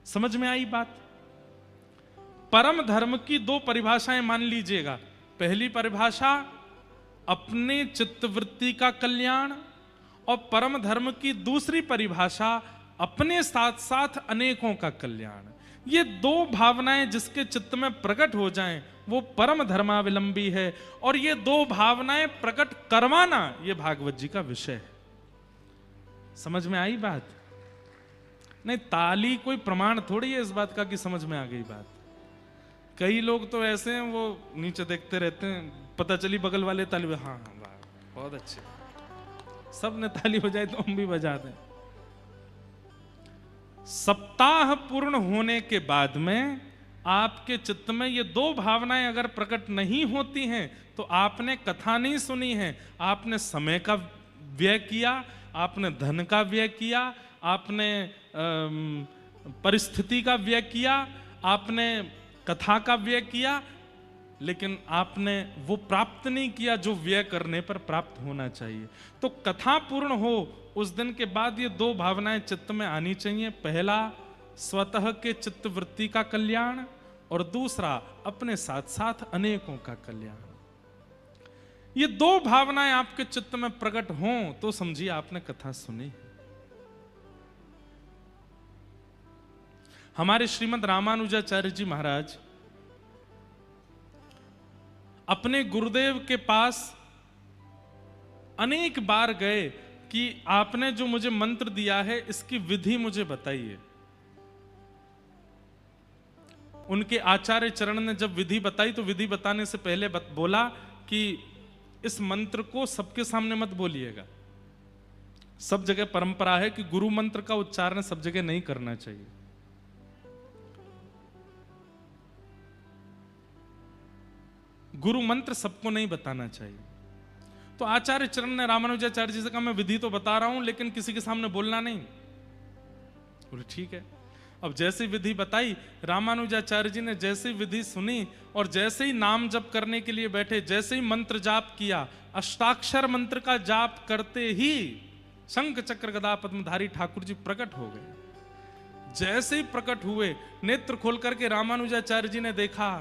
समझ में आई बात? परम धर्म की 2 परिभाषाएं मान लीजिएगा। पहली परिभाषा अपने चित्तवृत्ति का कल्याण, और परम धर्म की दूसरी परिभाषा अपने साथ साथ अनेकों का कल्याण। ये 2 भावनाएं जिसके चित्त में प्रकट हो जाएं वो परम धर्मावलंबी है, और ये 2 भावनाएं प्रकट करवाना ये भागवत जी का विषय है। समझ में आई बात? नहीं, ताली कोई प्रमाण थोड़ी है इस बात का कि समझ में आ गई बात। कई लोग तो ऐसे हैं वो नीचे देखते रहते हैं, पता चली बगल वाले ताली, हाँ हाँ वाह बहुत अच्छे, सब ने ताली बजाई तो हम भी बजा दें। सप्ताह पूर्ण होने के बाद में आपके चित्त में ये 2 भावनाएं अगर प्रकट नहीं होती हैं तो आपने कथा नहीं सुनी है, आपने समय का व्यय किया, आपने धन का व्यय किया, आपने परिस्थिति का व्यय किया, आपने कथा का व्यय किया, लेकिन आपने वो प्राप्त नहीं किया जो व्यय करने पर प्राप्त होना चाहिए। तो कथा पूर्ण हो उस दिन के बाद ये 2 भावनाएं चित्त में आनी चाहिए। पहला स्वतः के चित्त वृत्ति का कल्याण, और दूसरा अपने साथ साथ अनेकों का कल्याण। ये दो भावनाएं आपके चित्त में प्रकट हों तो समझिए आपने कथा सुनी। हमारे श्रीमद् रामानुजाचार्य जी महाराज अपने गुरुदेव के पास अनेक बार गए कि आपने जो मुझे मंत्र दिया है इसकी विधि मुझे बताइए। उनके आचार्य चरण ने जब विधि बताई तो विधि बताने से पहले बोला कि इस मंत्र को सबके सामने मत बोलिएगा। सब जगह परंपरा है कि गुरु मंत्र का उच्चारण सब जगह नहीं करना चाहिए। गुरु मंत्र सबको नहीं बताना चाहिए। तो आचार्य चरण ने रामानुजाचार्य जी से कहा मैं विधि तो बता रहा हूं लेकिन किसी के सामने बोलना नहीं। बोले ठीक है। अब जैसी विधि बताई, रामानुजाचार्य जी ने जैसी विधि सुनी और जैसे ही नाम जप करने के लिए बैठे, जैसे ही मंत्र जाप किया, अष्टाक्षर मंत्र का जाप करते ही शंख चक्र गदा पद्मधारी ठाकुर जी प्रकट हो गए। जैसे ही प्रकट हुए, नेत्र खोल करके रामानुजाचार्य जी ने देखा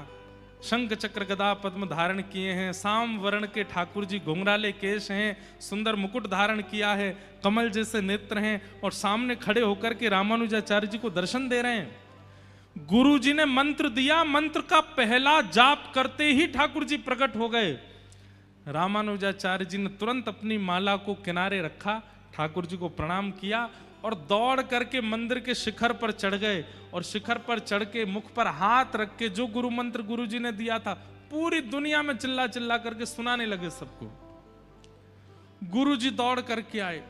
शंख चक्र गदा पद्म धारण किए हैं, साम वर्ण के ठाकुर जी, घुंघराले केश हैं, सुंदर मुकुट धारण किया है, कमल जैसे नेत्र हैं और सामने खड़े होकर के रामानुजाचार्य जी को दर्शन दे रहे हैं। गुरु जी ने मंत्र दिया, मंत्र का पहला जाप करते ही ठाकुर जी प्रकट हो गए। रामानुजाचार्य जी ने तुरंत अपनी माला को किनारे रखा, ठाकुर जी को प्रणाम किया और दौड़ करके मंदिर के शिखर पर चढ़ गए और शिखर पर चढ़ के मुख पर हाथ रख के जो गुरु मंत्र गुरु जी ने दिया था पूरी दुनिया में चिल्ला चिल्ला करके सुनाने लगे सबको। गुरु जी दौड़ करके आए,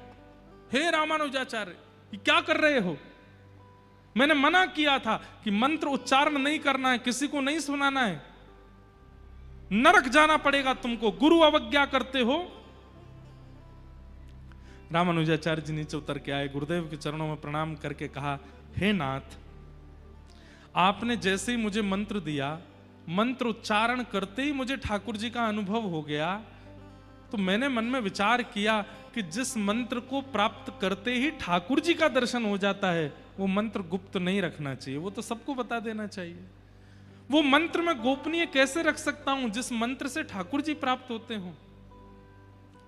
हे रामानुजाचार्य ये क्या कर रहे हो? मैंने मना किया था कि मंत्र उच्चारण नहीं करना है, किसी को नहीं सुनाना है, नरक जाना पड़ेगा तुमको, गुरु अवज्ञा करते हो। रामानुजाचार्य जी नीचे उतर के आए, गुरुदेव के चरणों में प्रणाम करके कहा, हे नाथ, आपने जैसे ही मुझे मंत्र दिया, मंत्र उच्चारण करते ही मुझे ठाकुर जी का अनुभव हो गया। तो मैंने मन में विचार किया कि जिस मंत्र को प्राप्त करते ही ठाकुर जी का दर्शन हो जाता है वो मंत्र गुप्त नहीं रखना चाहिए, वो तो सबको बता देना चाहिए। वो मंत्र मैं गोपनीय कैसे रख सकता हूं जिस मंत्र से ठाकुर जी प्राप्त होते हो?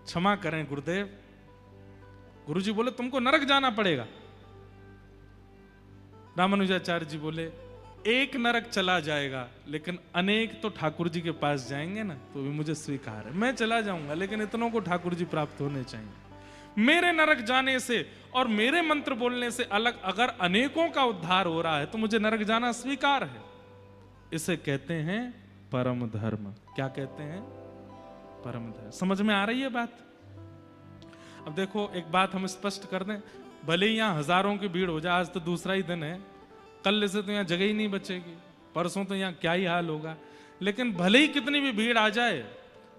क्षमा करें गुरुदेव। गुरुजी बोले तुमको नरक जाना पड़ेगा। रामानुजाचार्य जी बोले एक नरक चला जाएगा लेकिन अनेक तो ठाकुर जी के पास जाएंगे ना, तो भी मुझे स्वीकार है। मैं चला जाऊंगा लेकिन इतनों को ठाकुर जी प्राप्त होने चाहिए। मेरे नरक जाने से और मेरे मंत्र बोलने से अलग अगर अनेकों का उद्धार हो रहा है तो मुझे नरक जाना स्वीकार है। इसे कहते हैं परम धर्म। क्या कहते हैं? परम धर्म। समझ में आ रही है बात? अब देखो एक बात हम स्पष्ट कर दें, भले ही यहाँ हजारों की भीड़ हो जाए, आज तो दूसरा ही दिन है, कल से तो यहाँ जगह ही नहीं बचेगी, परसों तो यहाँ क्या ही हाल होगा, लेकिन भले ही कितनी भी भीड़ आ जाए,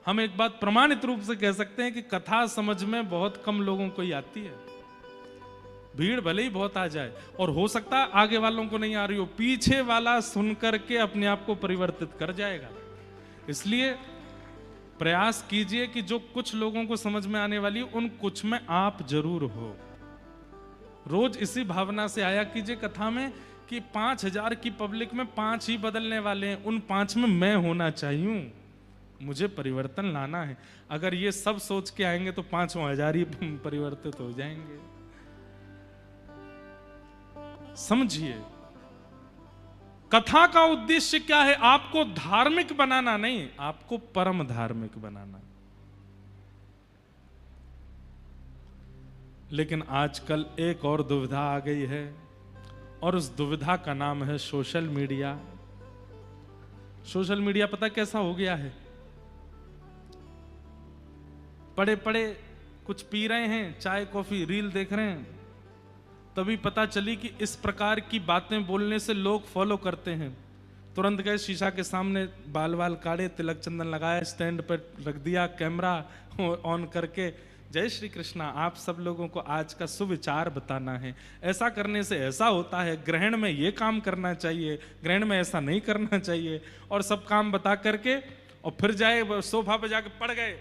हम एक बात प्रमाणित रूप से कह सकते हैं कि कथा समझ में बहुत कम लोगों को ही आती है। भीड़ भले ही बहुत आ जाए और हो सकता है आगे वालों को नहीं आ रही हो, पीछे वाला सुन करके अपने आप को परिवर्तित कर जाएगा। इसलिए प्रयास कीजिए कि जो कुछ लोगों को समझ में आने वाली उन कुछ में आप जरूर हो। रोज इसी भावना से आया कीजिए कथा में कि 5000 की पब्लिक में 5 ही बदलने वाले हैं, उन 5 में मैं होना चाहिए, मुझे परिवर्तन लाना है। अगर ये सब सोच के आएंगे तो 5000 ही परिवर्तित हो जाएंगे। समझिए कथा का उद्देश्य क्या है? आपको धार्मिक बनाना नहीं, आपको परम धार्मिक बनाना। लेकिन आजकल एक और दुविधा आ गई है और उस दुविधा का नाम है सोशल मीडिया। सोशल मीडिया पता कैसा हो गया है? पड़े पड़े कुछ पी रहे हैं, चाय कॉफी रील देख रहे हैं, तभी पता चली कि इस प्रकार की बातें बोलने से लोग फॉलो करते हैं। तुरंत गए शीशा के सामने, बाल बाल काटे, तिलक चंदन लगाया, स्टैंड पर रख दिया, कैमरा ऑन करके, जय श्री कृष्णा, आप सब लोगों को आज का सुविचार बताना है, ऐसा करने से ऐसा होता है, ग्रहण में ये काम करना चाहिए, ग्रहण में ऐसा नहीं करना चाहिए, और सब काम बता करके और फिर जाए सोफा पे जाके पड़ गए।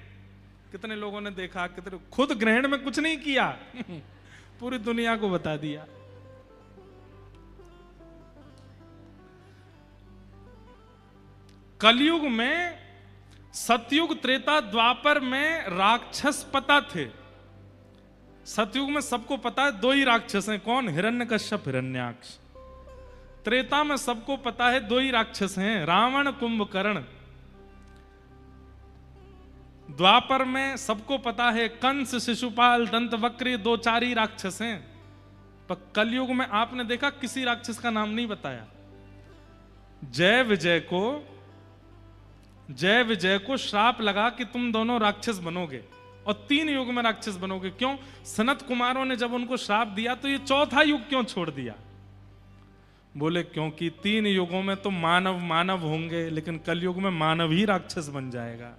कितने लोगों ने देखा, कितने खुद ग्रहण में कुछ नहीं किया पूरी दुनिया को बता दिया। कलयुग में सतयुग त्रेता द्वापर में राक्षस पता थे। सतयुग में सबको पता है दो ही राक्षस हैं, कौन? हिरण्यकश्यप, हिरण्याक्ष। त्रेता में सबको पता है दो ही राक्षस हैं, रावण, कुंभकर्ण। द्वापर में सबको पता है कंस, शिशुपाल, दंतवक्र, दो चार ही राक्षस हैं। पर कलयुग में आपने देखा किसी राक्षस का नाम नहीं बताया। जय विजय को श्राप लगा कि तुम दोनों राक्षस बनोगे और 3 युग में राक्षस बनोगे। क्यों? सनत कुमारों ने जब उनको श्राप दिया तो ये चौथा युग क्यों छोड़ दिया? बोले क्योंकि 3 युगों में तो मानव मानव होंगे, लेकिन कलयुग में मानव ही राक्षस बन जाएगा।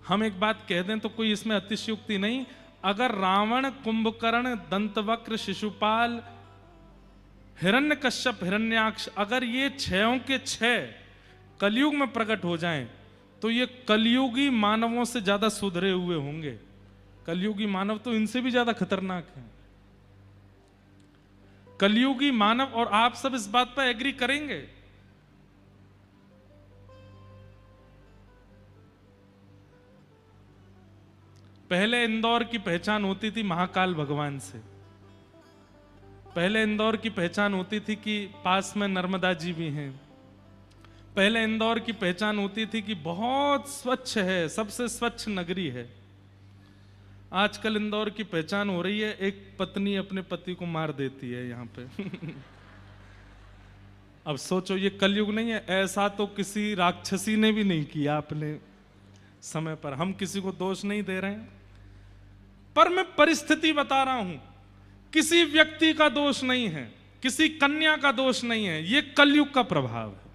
हम एक बात कह दें तो कोई इसमें अतिशयोक्ति नहीं। अगर रावण, कुंभकर्ण, दंतवक्र, शिशुपाल, हिरण्यकश्यप, हिरण्याक्ष अगर ये 6 के 6 कलयुग में प्रकट हो जाएं तो ये कलयुगी मानवों से ज्यादा सुधरे हुए होंगे। कलयुगी मानव तो इनसे भी ज्यादा खतरनाक हैं। कलयुगी मानव, और आप सब इस बात पर एग्री करेंगे, पहले इंदौर की पहचान होती थी महाकाल भगवान से। पहले इंदौर की पहचान होती थी कि पास में नर्मदा जी भी हैं। पहले इंदौर की पहचान होती थी कि बहुत स्वच्छ है, सबसे स्वच्छ नगरी है। आजकल इंदौर की पहचान हो रही है एक पत्नी अपने पति को मार देती है यहां पे। अब सोचो ये कलयुग नहीं है? ऐसा तो किसी राक्षसी ने भी नहीं किया अपने समय पर। हम किसी को दोष नहीं दे रहे हैं, पर मैं परिस्थिति बता रहा हूं। किसी व्यक्ति का दोष नहीं है, किसी कन्या का दोष नहीं है, ये कलयुग का प्रभाव है।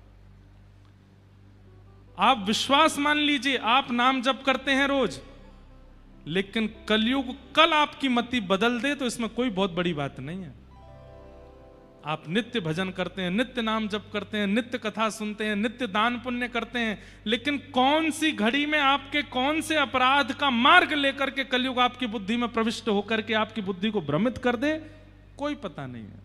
आप विश्वास मान लीजिए, आप नाम जप करते हैं रोज, लेकिन कलयुग कल आपकी मति बदल दे तो इसमें कोई बहुत बड़ी बात नहीं है। आप नित्य भजन करते हैं, नित्य नाम जप करते हैं, नित्य कथा सुनते हैं, नित्य दान पुण्य करते हैं, लेकिन कौन सी घड़ी में आपके कौन से अपराध का मार्ग लेकर के कलयुग आपकी बुद्धि में प्रविष्ट होकर के आपकी बुद्धि को भ्रमित कर दे, कोई पता नहीं है।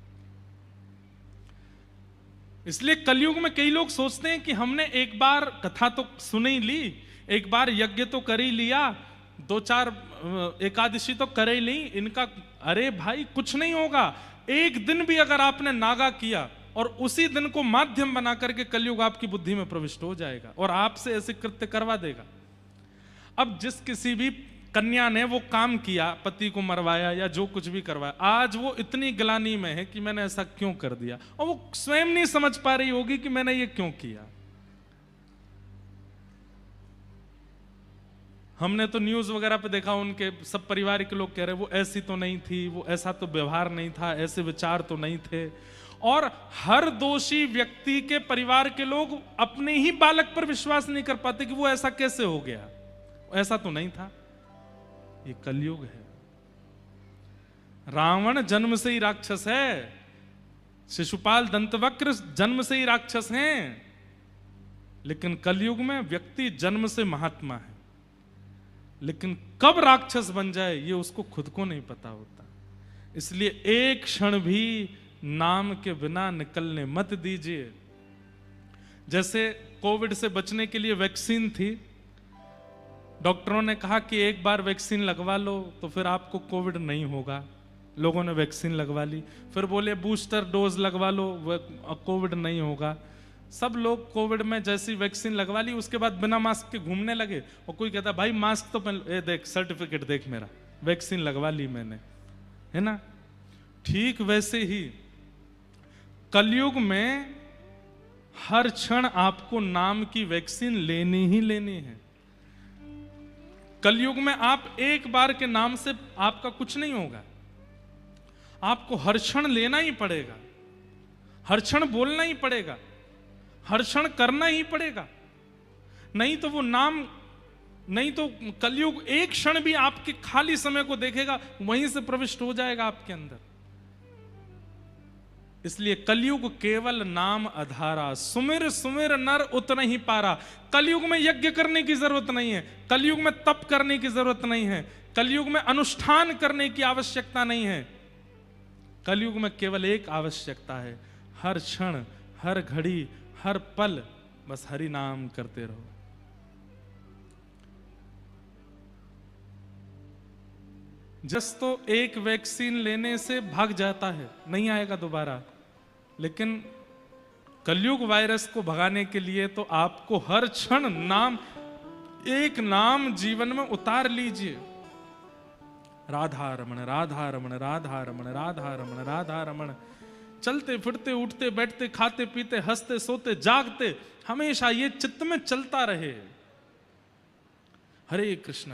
इसलिए कलयुग में कई लोग सोचते हैं कि हमने एक बार कथा तो सुन ही ली, एक बार यज्ञ तो कर ही लिया, 2-4 एकादशी तो कर ही ली, इनका अरे भाई कुछ नहीं होगा। एक दिन भी अगर आपने नागा किया और उसी दिन को माध्यम बना करके कलयुग आपकी बुद्धि में प्रविष्ट हो जाएगा और आपसे ऐसे कृत्य करवा देगा। अब जिस किसी भी कन्या ने वो काम किया, पति को मरवाया या जो कुछ भी करवाया, आज वो इतनी ग्लानि में है कि मैंने ऐसा क्यों कर दिया, और वो स्वयं नहीं समझ पा रही होगी कि मैंने ये क्यों किया। हमने तो न्यूज वगैरह पे देखा, उनके सब परिवार के लोग कह रहे वो ऐसी तो नहीं थी, वो ऐसा तो व्यवहार नहीं था, ऐसे विचार तो नहीं थे। और हर दोषी व्यक्ति के परिवार के लोग अपने ही बालक पर विश्वास नहीं कर पाते कि वो ऐसा कैसे हो गया, ऐसा तो नहीं था। ये कलयुग है। रावण जन्म से ही राक्षस है, शिशुपाल, दंतवक्र जन्म से ही राक्षस हैं, लेकिन कलयुग में व्यक्ति जन्म से महात्मा है, लेकिन कब राक्षस बन जाए ये उसको खुद को नहीं पता होता। इसलिए एक क्षण भी नाम के बिना निकलने मत दीजिए। जैसे कोविड से बचने के लिए वैक्सीन थी, डॉक्टरों ने कहा कि एक बार वैक्सीन लगवा लो तो फिर आपको कोविड नहीं होगा। लोगों ने वैक्सीन लगवा ली, फिर बोले बूस्टर डोज लगवा लो, कोविड नहीं होगा। सब लोग कोविड में जैसी वैक्सीन लगवा ली उसके बाद बिना मास्क के घूमने लगे, और कोई कहता भाई मास्क तो पहन, ए देख सर्टिफिकेट देख मेरा, वैक्सीन लगवा ली मैंने, है ना। ठीक वैसे ही कलयुग में हर क्षण आपको नाम की वैक्सीन लेनी ही लेनी है। कलयुग में आप एक बार के नाम से आपका कुछ नहीं होगा, आपको हर क्षण लेना ही पड़ेगा, हर क्षण बोलना ही पड़ेगा, हर क्षण करना ही पड़ेगा। नहीं तो वो नाम, नहीं तो कलयुग एक क्षण भी आपके खाली समय को देखेगा, वहीं से प्रविष्ट हो जाएगा आपके अंदर। इसलिए कलयुग केवल नाम आधारा, सुमिर सुमिर नर उतना ही पारा। कलयुग में यज्ञ करने की जरूरत नहीं है, कलयुग में तप करने की जरूरत नहीं है, कलयुग में अनुष्ठान करने की आवश्यकता नहीं है। कलयुग में केवल एक आवश्यकता है, हर क्षण, हर घड़ी, हर पल बस हरि नाम करते रहो। जस तो एक वैक्सीन लेने से भाग जाता है, नहीं आएगा दोबारा, लेकिन कलयुग वायरस को भगाने के लिए तो आपको हर क्षण नाम, एक नाम जीवन में उतार लीजिए। राधा रमण राधा रमण राधा रमण राधा रमण राधा रमण। चलते फिरते उठते बैठते खाते पीते हंसते सोते जागते हमेशा ये चित्त में चलता रहे, हरे कृष्ण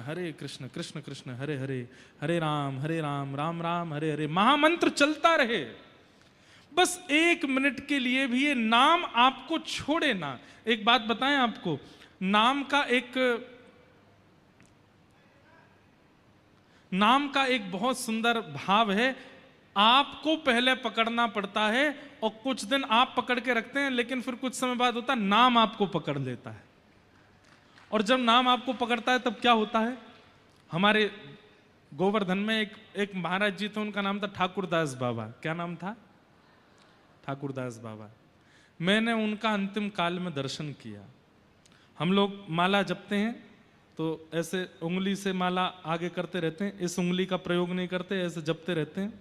कृष्ण कृष्ण हरे हरे, हरे राम राम राम हरे हरे, महामंत्र चलता रहे। बस 1 मिनट के लिए भी ये नाम आपको छोड़े ना। एक बात बताएं आपको, नाम का एक बहुत सुंदर भाव है। आपको पहले पकड़ना पड़ता है और कुछ दिन आप पकड़ के रखते हैं, लेकिन फिर कुछ समय बाद होता है नाम आपको पकड़ लेता है। और जब नाम आपको पकड़ता है तब क्या होता है? हमारे गोवर्धन में एक महाराज जी थे, उनका नाम था ठाकुरदास बाबा। क्या नाम था? ठाकुरदास बाबा। मैंने उनका अंतिम काल में दर्शन किया। हम लोग माला जपते हैं तो ऐसे उंगली से माला आगे करते रहते हैं, इस उंगली का प्रयोग नहीं करते, ऐसे जपते रहते हैं।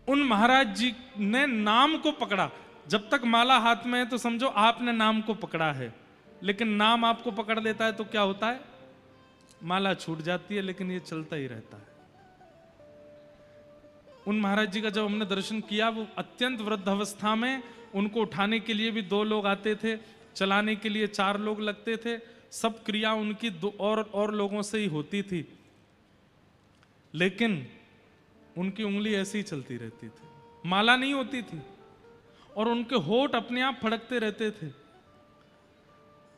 उन महाराज जी ने नाम को पकड़ा। जब तक माला हाथ में है तो समझो आपने नाम को पकड़ा है, लेकिन नाम आपको पकड़ लेता है तो क्या होता है? माला छूट जाती है, लेकिन ये चलता ही रहता है। उन महाराज जी का जब हमने दर्शन किया, वो अत्यंत वृद्ध अवस्था में, उनको उठाने के लिए भी 2 लोग आते थे, चलाने के लिए 4 लोग लगते थे। सब क्रिया उनकी 2 और लोगों से ही होती थी, लेकिन उनकी उंगली ऐसी ही चलती रहती थी, माला नहीं होती थी, और उनके होठ अपने आप फड़कते रहते थे।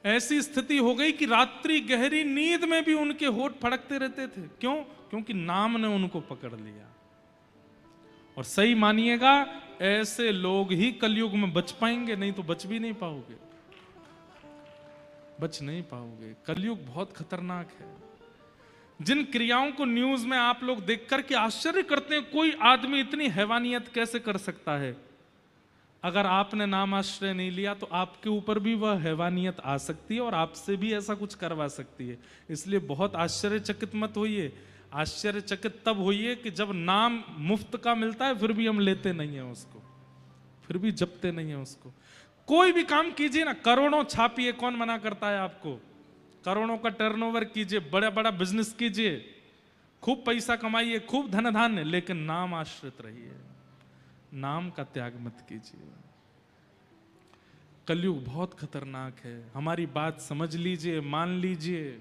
ऐसी स्थिति हो गई कि रात्रि गहरी नींद में भी उनके होठ फड़कते रहते थे। क्यों? क्योंकि नाम ने उनको पकड़ लिया। और सही मानिएगा, ऐसे लोग ही कलयुग में बच पाएंगे, नहीं तो बच भी नहीं पाओगे, बच नहीं पाओगे। कलयुग बहुत खतरनाक है। जिन क्रियाओं को न्यूज में आप लोग देख करके आश्चर्य करते हैं, कोई आदमी इतनी हैवानियत कैसे कर सकता है, अगर आपने नाम आश्रय नहीं लिया तो आपके ऊपर भी वह हैवानियत आ सकती है और आपसे भी ऐसा कुछ करवा सकती है। इसलिए बहुत आश्चर्यचकित मत होइए। आश्चर्यचकित तब होइए कि जब नाम मुफ्त का मिलता है फिर भी हम लेते नहीं है उसको, फिर भी जपते नहीं है उसको। कोई भी काम कीजिए ना, करोड़ों छापिए, कौन मना करता है आपको? करोड़ों का टर्नओवर कीजिए, बड़ा बड़ा बिजनेस कीजिए, खूब पैसा कमाइए, खूब धन धान्य, लेकिन नाम आश्रित रहिए, नाम का त्याग मत कीजिए। कलयुग बहुत खतरनाक है। हमारी बात समझ लीजिए, मान लीजिए।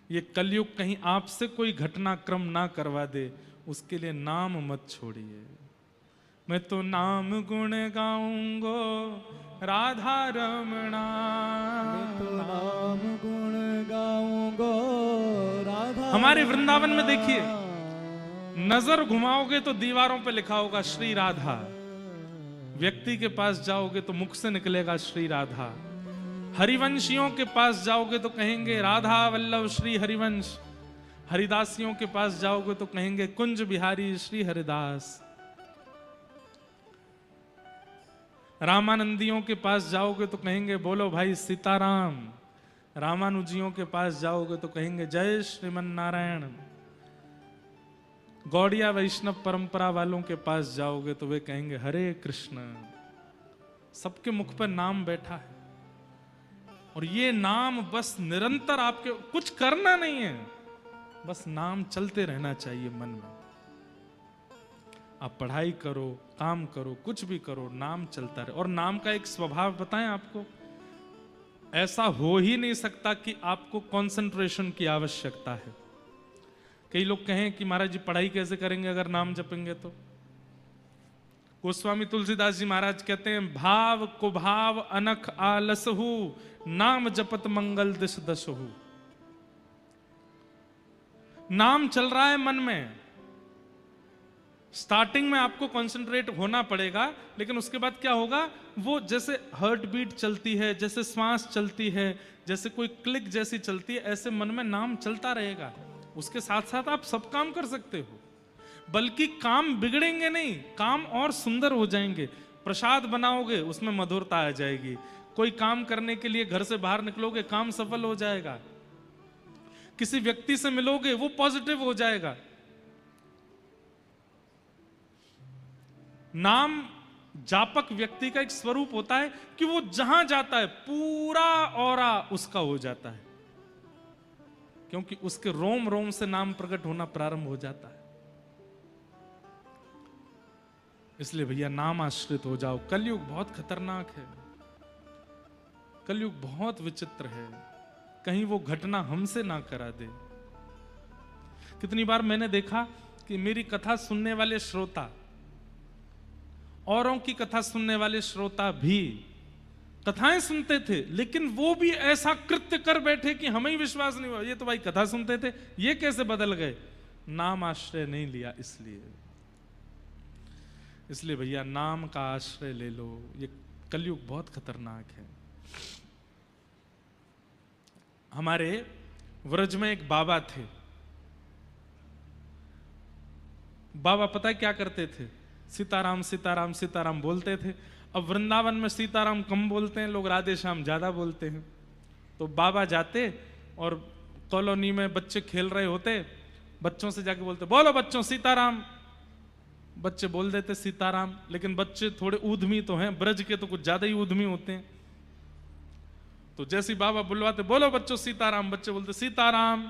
ये कलयुग कहीं आपसे कोई घटनाक्रम ना करवा दे, उसके लिए नाम मत छोड़िए। मैं तो नाम गुण गाऊंगो राधा रमणा, मैं तो नाम गुण गाऊंगो राधा। हमारे वृंदावन में देखिए, नजर घुमाओगे तो दीवारों पे लिखा होगा श्री राधा, व्यक्ति के पास जाओगे तो मुख से निकलेगा श्री राधा। हरिवंशियों के पास जाओगे तो कहेंगे राधा वल्लभ श्री हरिवंश, हरिदासियों के पास जाओगे तो कहेंगे कुंज बिहारी श्री हरिदास, रामानंदियों के पास जाओगे तो कहेंगे बोलो भाई सीताराम, रामानुजियों के पास जाओगे तो कहेंगे जय श्रीमन नारायण, गौड़िया वैष्णव परंपरा वालों के पास जाओगे तो वे कहेंगे हरे कृष्ण। सबके मुख पर नाम बैठा है, और ये नाम बस निरंतर आपके, कुछ करना नहीं है, बस नाम चलते रहना चाहिए मन में। आप पढ़ाई करो, काम करो, कुछ भी करो, नाम चलता रहे। और नाम का एक स्वभाव बताएं आपको, ऐसा हो ही नहीं सकता कि आपको कंसंट्रेशन की आवश्यकता है। कई लोग कहें कि महाराज जी पढ़ाई कैसे करेंगे अगर नाम जपेंगे तो? गोस्वामी तुलसीदास जी महाराज कहते हैं, भाव कुभाव अनख आलसहु, नाम जपत मंगल दिश दशहु। नाम चल रहा है मन में, स्टार्टिंग में आपको कंसंट्रेट होना पड़ेगा, लेकिन उसके बाद क्या होगा, वो जैसे हार्ट बीट चलती है, जैसे श्वास चलती है, जैसे कोई क्लिक जैसी चलती है, ऐसे मन में नाम चलता रहेगा। उसके साथ साथ आप सब काम कर सकते हो, बल्कि काम बिगड़ेंगे नहीं, काम और सुंदर हो जाएंगे। प्रसाद बनाओगे उसमें मधुरता आ जाएगी, कोई काम करने के लिए घर से बाहर निकलोगे काम सफल हो जाएगा। किसी व्यक्ति से मिलोगे वो पॉजिटिव हो जाएगा। नाम जापक व्यक्ति का एक स्वरूप होता है कि वो जहां जाता है पूरा ऑरा उसका हो जाता है, क्योंकि उसके रोम रोम से नाम प्रकट होना प्रारंभ हो जाता है। इसलिए भैया नाम आश्रित हो जाओ। कलयुग बहुत खतरनाक है, कलयुग बहुत विचित्र है, कहीं वो घटना हमसे ना करा दे। कितनी बार मैंने देखा कि मेरी कथा सुनने वाले श्रोता, औरों की कथा सुनने वाले श्रोता भी कथाएं सुनते थे, लेकिन वो भी ऐसा कृत्य कर बैठे कि हमें ही विश्वास नहीं हुआ, ये तो भाई कथा सुनते थे, ये कैसे बदल गए? नाम आश्रय नहीं लिया इसलिए भैया नाम का आश्रय ले लो। ये कलयुग बहुत खतरनाक है। हमारे व्रज में एक बाबा थे। बाबा पता है क्या करते थे? सीताराम सीताराम सीताराम बोलते थे। अब वृंदावन में सीताराम कम बोलते हैं लोग, राधे श्याम ज्यादा बोलते हैं। तो बाबा जाते और कॉलोनी में बच्चे खेल रहे होते, बच्चों से जाके बोलते बोलो बच्चों सीताराम। बच्चे बोल देते सीताराम, लेकिन बच्चे थोड़े ऊधमी तो हैं, ब्रज के तो कुछ ज्यादा ही ऊधमी होते हैं। तो जैसे बाबा बुलवाते बोलो बच्चों सीताराम, बच्चे बोलते सीताराम।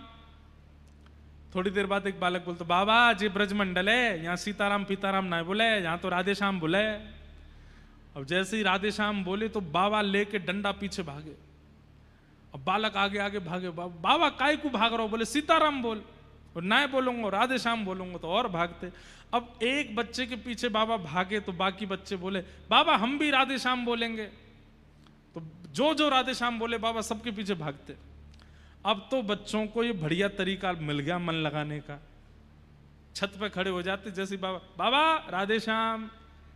थोड़ी देर बाद एक बालक बोलते बाबा जी ब्रज मंडल है, यहाँ सीताराम पीताराम ना बोले, यहाँ तो राधे श्याम बोले। अब जैसे ही राधे श्याम बोले तो बाबा लेके डंडा पीछे भागे। अब बालक आगे आगे भागे, बाबा काय को भाग रहा हो? बोले सीताराम बोल, और ना बोलूंगा राधे श्याम बोलूंगा, तो और भागते। अब एक बच्चे के पीछे बाबा भागे तो बाकी बच्चे बोले बाबा हम भी राधे श्याम बोलेंगे। तो जो जो राधे श्याम बोले बाबा सबके पीछे भागते। अब तो बच्चों को ये बढ़िया तरीका मिल गया मन लगाने का। छत पे खड़े हो जाते, जैसे बाबा बाबा राधे श्याम,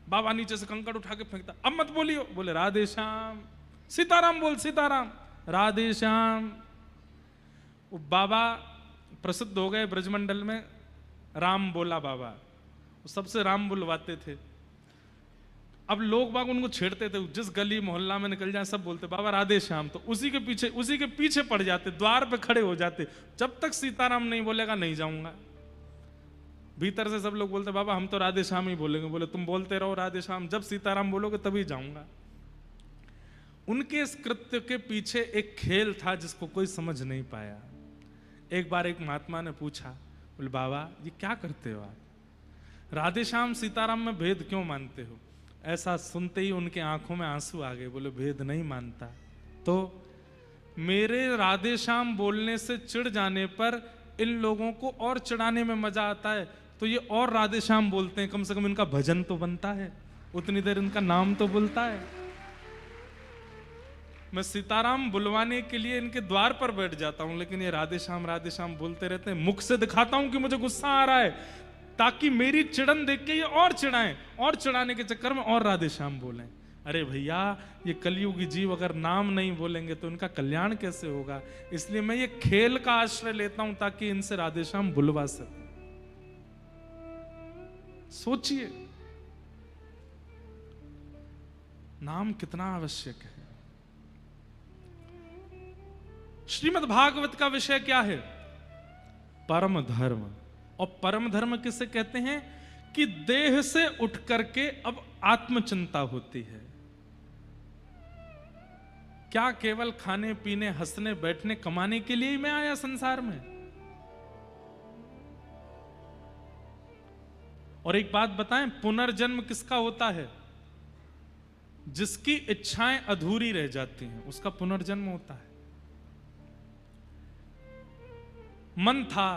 बाबा नीचे से कंकड़ उठा के फेंकता, अब मत बोलियो, बोले राधे श्याम। सीताराम बोल सीताराम, राधे श्याम। वो बाबा प्रसिद्ध हो गए ब्रजमंडल में, राम बोला बाबा, वो सबसे राम बुलवाते थे। अब लोग बाग उनको छेड़ते थे, जिस गली मोहल्ला में निकल जाए सब बोलते बाबा राधे श्याम। तो उसी के पीछे पड़ जाते, द्वार पे खड़े हो जाते, जब तक सीताराम नहीं बोलेगा नहीं जाऊंगा। भीतर से सब लोग बोलते बाबा हम तो राधे श्याम ही बोलेंगे। बोले तुम बोलते रहो राधे श्याम, जब सीताराम बोलोगे तभी जाऊंगा। उनके इस कृत्य के पीछे एक खेल था जिसको कोई समझ नहीं पाया। एक बार एक महात्मा ने पूछा, बोले बाबा ये क्या करते हो आप? राधे श्याम सीताराम में भेद क्यों मानते हो? ऐसा सुनते ही उनके आंखों में आंसू आ गए। बोले भेद नहीं मानता तो मेरे राधे श्याम बोलने से चिढ़ जाने पर इन लोगों को और चिढ़ाने में मजा आता है, तो ये और राधे श्याम बोलते हैं, कम से कम इनका भजन तो बनता है, उतनी देर इनका नाम तो बोलता है। मैं सीताराम बुलवाने के लिए इनके द्वार पर बैठ जाता हूं, लेकिन ये राधे श्याम बोलते रहते हैं। मुख से दिखाता हूं कि मुझे गुस्सा आ रहा है, ताकि मेरी चिड़न देख के ये और चिढ़ाएं, और चिढ़ाने के चक्कर में और राधे श्याम बोलें। अरे भैया ये कलयुगी जीव अगर नाम नहीं बोलेंगे तो इनका कल्याण कैसे होगा? इसलिए मैं ये खेल का आश्रय लेता हूं ताकि इनसे राधे श्याम बुलवा सकूं। सोचिए नाम कितना आवश्यक है। श्रीमद् भागवत का विषय क्या है? परम धर्म। और परम धर्म किसे कहते हैं? कि देह से उठ करके अब आत्मचिंता होती है। क्या केवल खाने पीने हंसने बैठने कमाने के लिए ही मैं आया संसार में? और एक बात बताएं, पुनर्जन्म किसका होता है? जिसकी इच्छाएं अधूरी रह जाती हैं उसका पुनर्जन्म होता है। मन था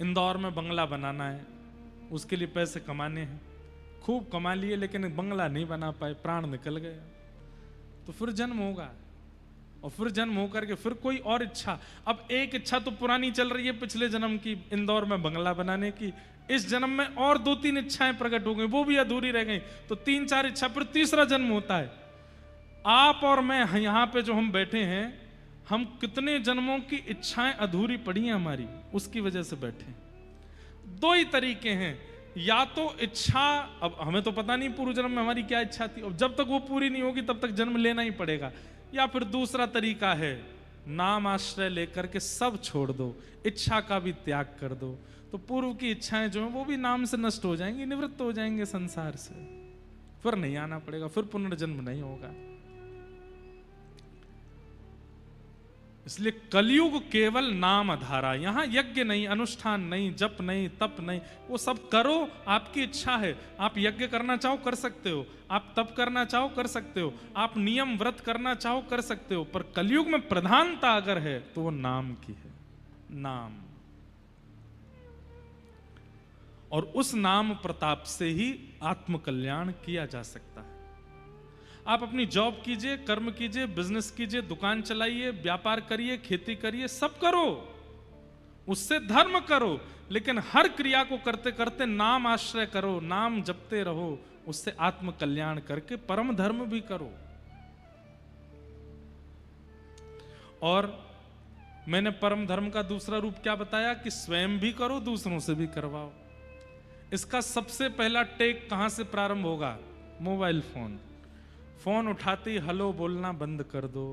इंदौर में बंगला बनाना है, उसके लिए पैसे कमाने हैं, खूब कमा लिए लेकिन बंगला नहीं बना पाए, प्राण निकल गया। तो फिर जन्म होगा, और फिर जन्म होकर के फिर कोई और इच्छा। अब एक इच्छा तो पुरानी चल रही है पिछले जन्म की, इंदौर में बंगला बनाने की। इस जन्म में और 2-3 इच्छाएं प्रकट हो गई, वो भी अधूरी रह गई, तो 3-4 इच्छा, फिर तीसरा जन्म होता है। आप और मैं यहां पे जो हम बैठे हैं, हम कितने जन्मों की इच्छाएं अधूरी पड़ी हैं हमारी, उसकी वजह से बैठे। 2 ही तरीके हैं, या तो इच्छा, अब हमें तो पता नहीं पूर्व जन्म में हमारी क्या इच्छा थी, और जब तक वो पूरी नहीं होगी तब तक जन्म लेना ही पड़ेगा। या फिर दूसरा तरीका है नाम आश्रय लेकर के सब छोड़ दो, इच्छा का भी त्याग कर दो, तो पूर्व की इच्छाएं जो हैं वो भी नाम से नष्ट हो जाएंगी, निवृत्त हो जाएंगे संसार से, फिर नहीं आना पड़ेगा, फिर पुनर्जन्म नहीं होगा। इसलिए कलयुग केवल नाम धारा, यहां यज्ञ नहीं, अनुष्ठान नहीं, जप नहीं, तप नहीं, वो सब करो, आपकी इच्छा है। आप यज्ञ करना चाहो कर सकते हो, आप तप करना चाहो कर सकते हो, आप नियम व्रत करना चाहो कर सकते हो, पर कलयुग में प्रधानता अगर है तो वो नाम की है। नाम, और उस नाम प्रताप से ही आत्म कल्याण किया जा सकता है। आप अपनी जॉब कीजिए, कर्म कीजिए, बिजनेस कीजिए, दुकान चलाइए, व्यापार करिए, खेती करिए, सब करो, उससे धर्म करो, लेकिन हर क्रिया को करते करते नाम आश्रय करो, नाम जपते रहो, उससे आत्म कल्याण करके परम धर्म भी करो। और मैंने परम धर्म का दूसरा रूप क्या बताया कि स्वयं भी करो, दूसरों से भी करवाओ। इसका सबसे पहला टेक कहां से प्रारंभ होगा? Mobile phone. फोन उठाते ही हेलो बोलना बंद कर दो।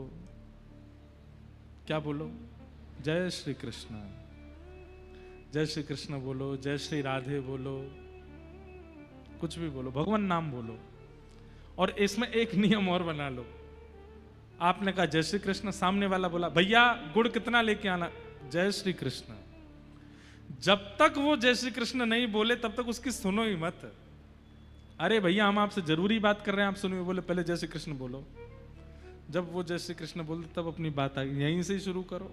क्या बोलो? जय श्री कृष्ण, जय श्री कृष्ण बोलो, जय श्री राधे बोलो, कुछ भी बोलो, भगवान नाम बोलो। और इसमें एक नियम और बना लो, आपने कहा जय श्री कृष्ण, सामने वाला बोला भैया गुड़ कितना लेके आना, जय श्री कृष्ण। जब तक वो जय श्री कृष्ण नहीं बोले तब तक उसकी सुनो ही मत। अरे भैया हम आपसे जरूरी बात कर रहे हैं, आप सुनिए। बोले पहले जय श्री कृष्ण बोलो। जब वो जय श्री कृष्ण बोलते तब अपनी बात आई, यहीं से ही शुरू करो।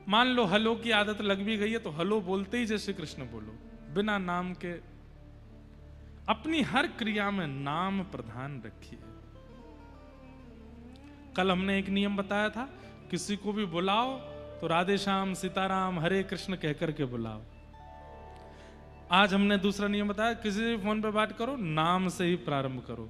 मान लो हलो की आदत लग भी गई है तो हलो बोलते ही जय श्री कृष्ण बोलो, बिना नाम के। अपनी हर क्रिया में नाम प्रधान रखिए। कल हमने एक नियम बताया था, किसी को भी बुलाओ तो राधे श्याम, सीताराम, हरे कृष्ण कहकर के बुलाओ। आज हमने दूसरा नियम बताया, किसी भी फोन पे बात करो नाम से ही प्रारंभ करो।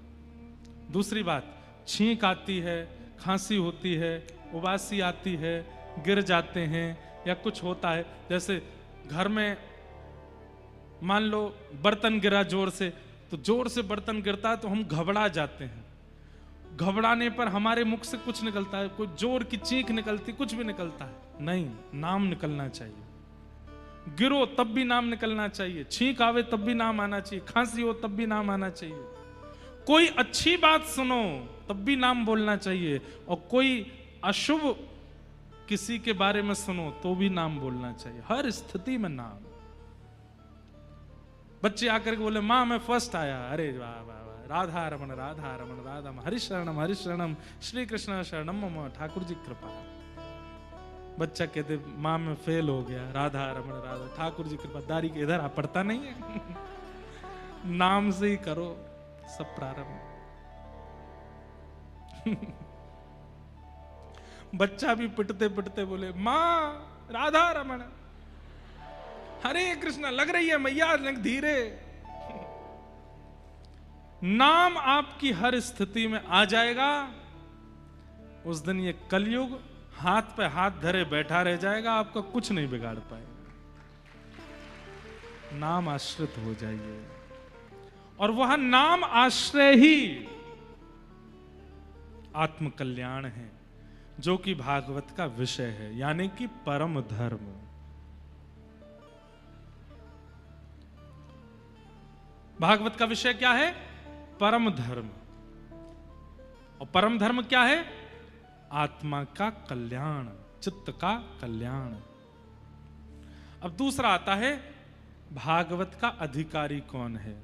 दूसरी बात, छींक आती है, खांसी होती है, उबासी आती है, गिर जाते हैं या कुछ होता है, जैसे घर में मान लो बर्तन गिरा जोर से, तो जोर से बर्तन गिरता है तो हम घबरा जाते हैं। घबराने पर हमारे मुख से कुछ निकलता है, कोई जोर की चीख निकलती, कुछ भी निकलता है, नहीं, नाम निकलना चाहिए। गिरो तब भी नाम निकलना चाहिए, छींक आवे तब भी नाम आना चाहिए, खांसी हो तब भी नाम आना चाहिए, कोई अच्छी बात सुनो तब भी नाम बोलना चाहिए, और कोई अशुभ किसी के बारे में सुनो तो भी नाम बोलना चाहिए, हर स्थिति में नाम। बच्चे आकर के बोले माँ मैं फर्स्ट आया, अरे वाह वाह, राधा रमण राधा रमण राधा, हरि शरणम श्री कृष्ण शरणम मम, ठाकुर जी कृपा। बच्चा कहते माँ में फेल हो गया, राधा रमण राधा, ठाकुर जी कृपा। दारी के इधर आप पढ़ता नहीं है। नाम से ही करो सब प्रारंभ। बच्चा भी पिटते पिटते बोले माँ राधा रमण, हरे कृष्णा, लग रही है मैया, धीरे। नाम आपकी हर स्थिति में आ जाएगा, उस दिन ये कलयुग हाथ पे हाथ धरे बैठा रह जाएगा, आपका कुछ नहीं बिगाड़ पाएगा। नाम आश्रित हो जाइए, और वह नाम आश्रय ही आत्म कल्याण है, जो कि भागवत का विषय है, यानी कि परम धर्म। भागवत का विषय क्या है? परम धर्म। और परम धर्म क्या है? आत्मा का कल्याण, चित्त का कल्याण। अब दूसरा आता है, भागवत का अधिकारी कौन है?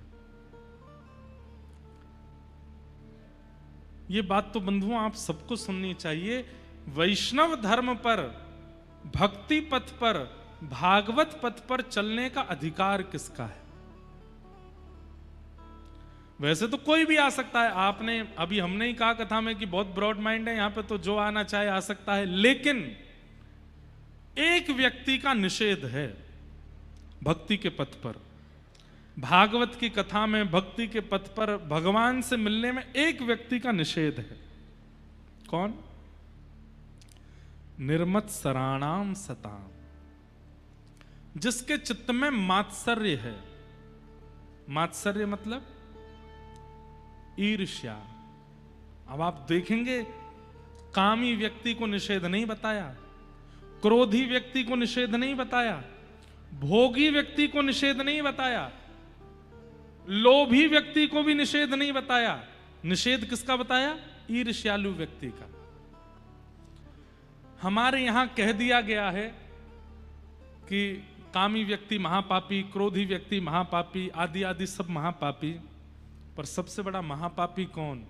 ये बात तो बंधुओं आप सबको सुननी चाहिए। वैष्णव धर्म पर, भक्ति पथ पर, भागवत पथ पर चलने का अधिकार किसका है? वैसे तो कोई भी आ सकता है, आपने अभी हमने ही कहा कथा में कि बहुत ब्रॉड माइंड है, यहां पे तो जो आना चाहे आ सकता है, लेकिन एक व्यक्ति का निषेध है भक्ति के पथ पर। भागवत की कथा में भक्ति के पथ पर भगवान से मिलने में एक व्यक्ति का निषेध है। कौन? निर्मत्सराणाम सताम, जिसके चित्त में मात्सर्य है। मात्सर्य मतलब ईर्ष्या। अब आप देखेंगे कामी व्यक्ति को निषेध नहीं बताया, क्रोधी व्यक्ति को निषेध नहीं बताया, भोगी व्यक्ति को निषेध नहीं बताया, लोभी व्यक्ति को भी निषेध नहीं बताया। निषेध किसका बताया? ईर्ष्यालु व्यक्ति का। हमारे यहां कह दिया गया है कि कामी व्यक्ति महापापी, क्रोधी व्यक्ति महापापी, आदि आदि सब महापापी। पर सबसे बड़ा महापापी कौन?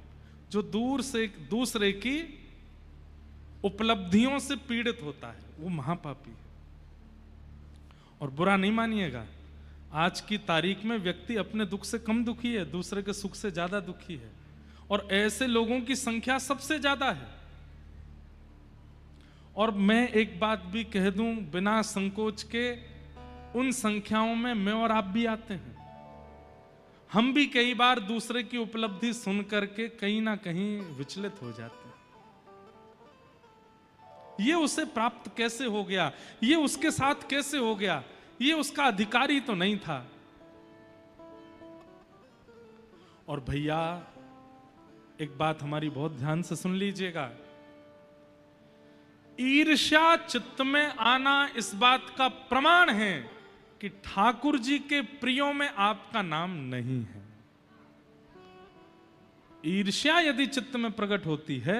जो दूर से दूसरे की उपलब्धियों से पीड़ित होता है, वो महापापी है। और बुरा नहीं मानिएगा, आज की तारीख में व्यक्ति अपने दुख से कम दुखी है, दूसरे के सुख से ज्यादा दुखी है, और ऐसे लोगों की संख्या सबसे ज्यादा है। और मैं एक बात भी कह दूं बिना संकोच के, उन संख्याओं में मैं और आप भी आते हैं। हम भी कई बार दूसरे की उपलब्धि सुन करके कहीं ना कहीं विचलित हो जाते हैं। ये उसे प्राप्त कैसे हो गया, ये उसके साथ कैसे हो गया, ये उसका अधिकारी तो नहीं था। और भैया एक बात हमारी बहुत ध्यान से सुन लीजिएगा, ईर्ष्या चित्त में आना इस बात का प्रमाण है कि ठाकुर जी के प्रियों में आपका नाम नहीं है। ईर्ष्या यदि चित्त में प्रकट होती है,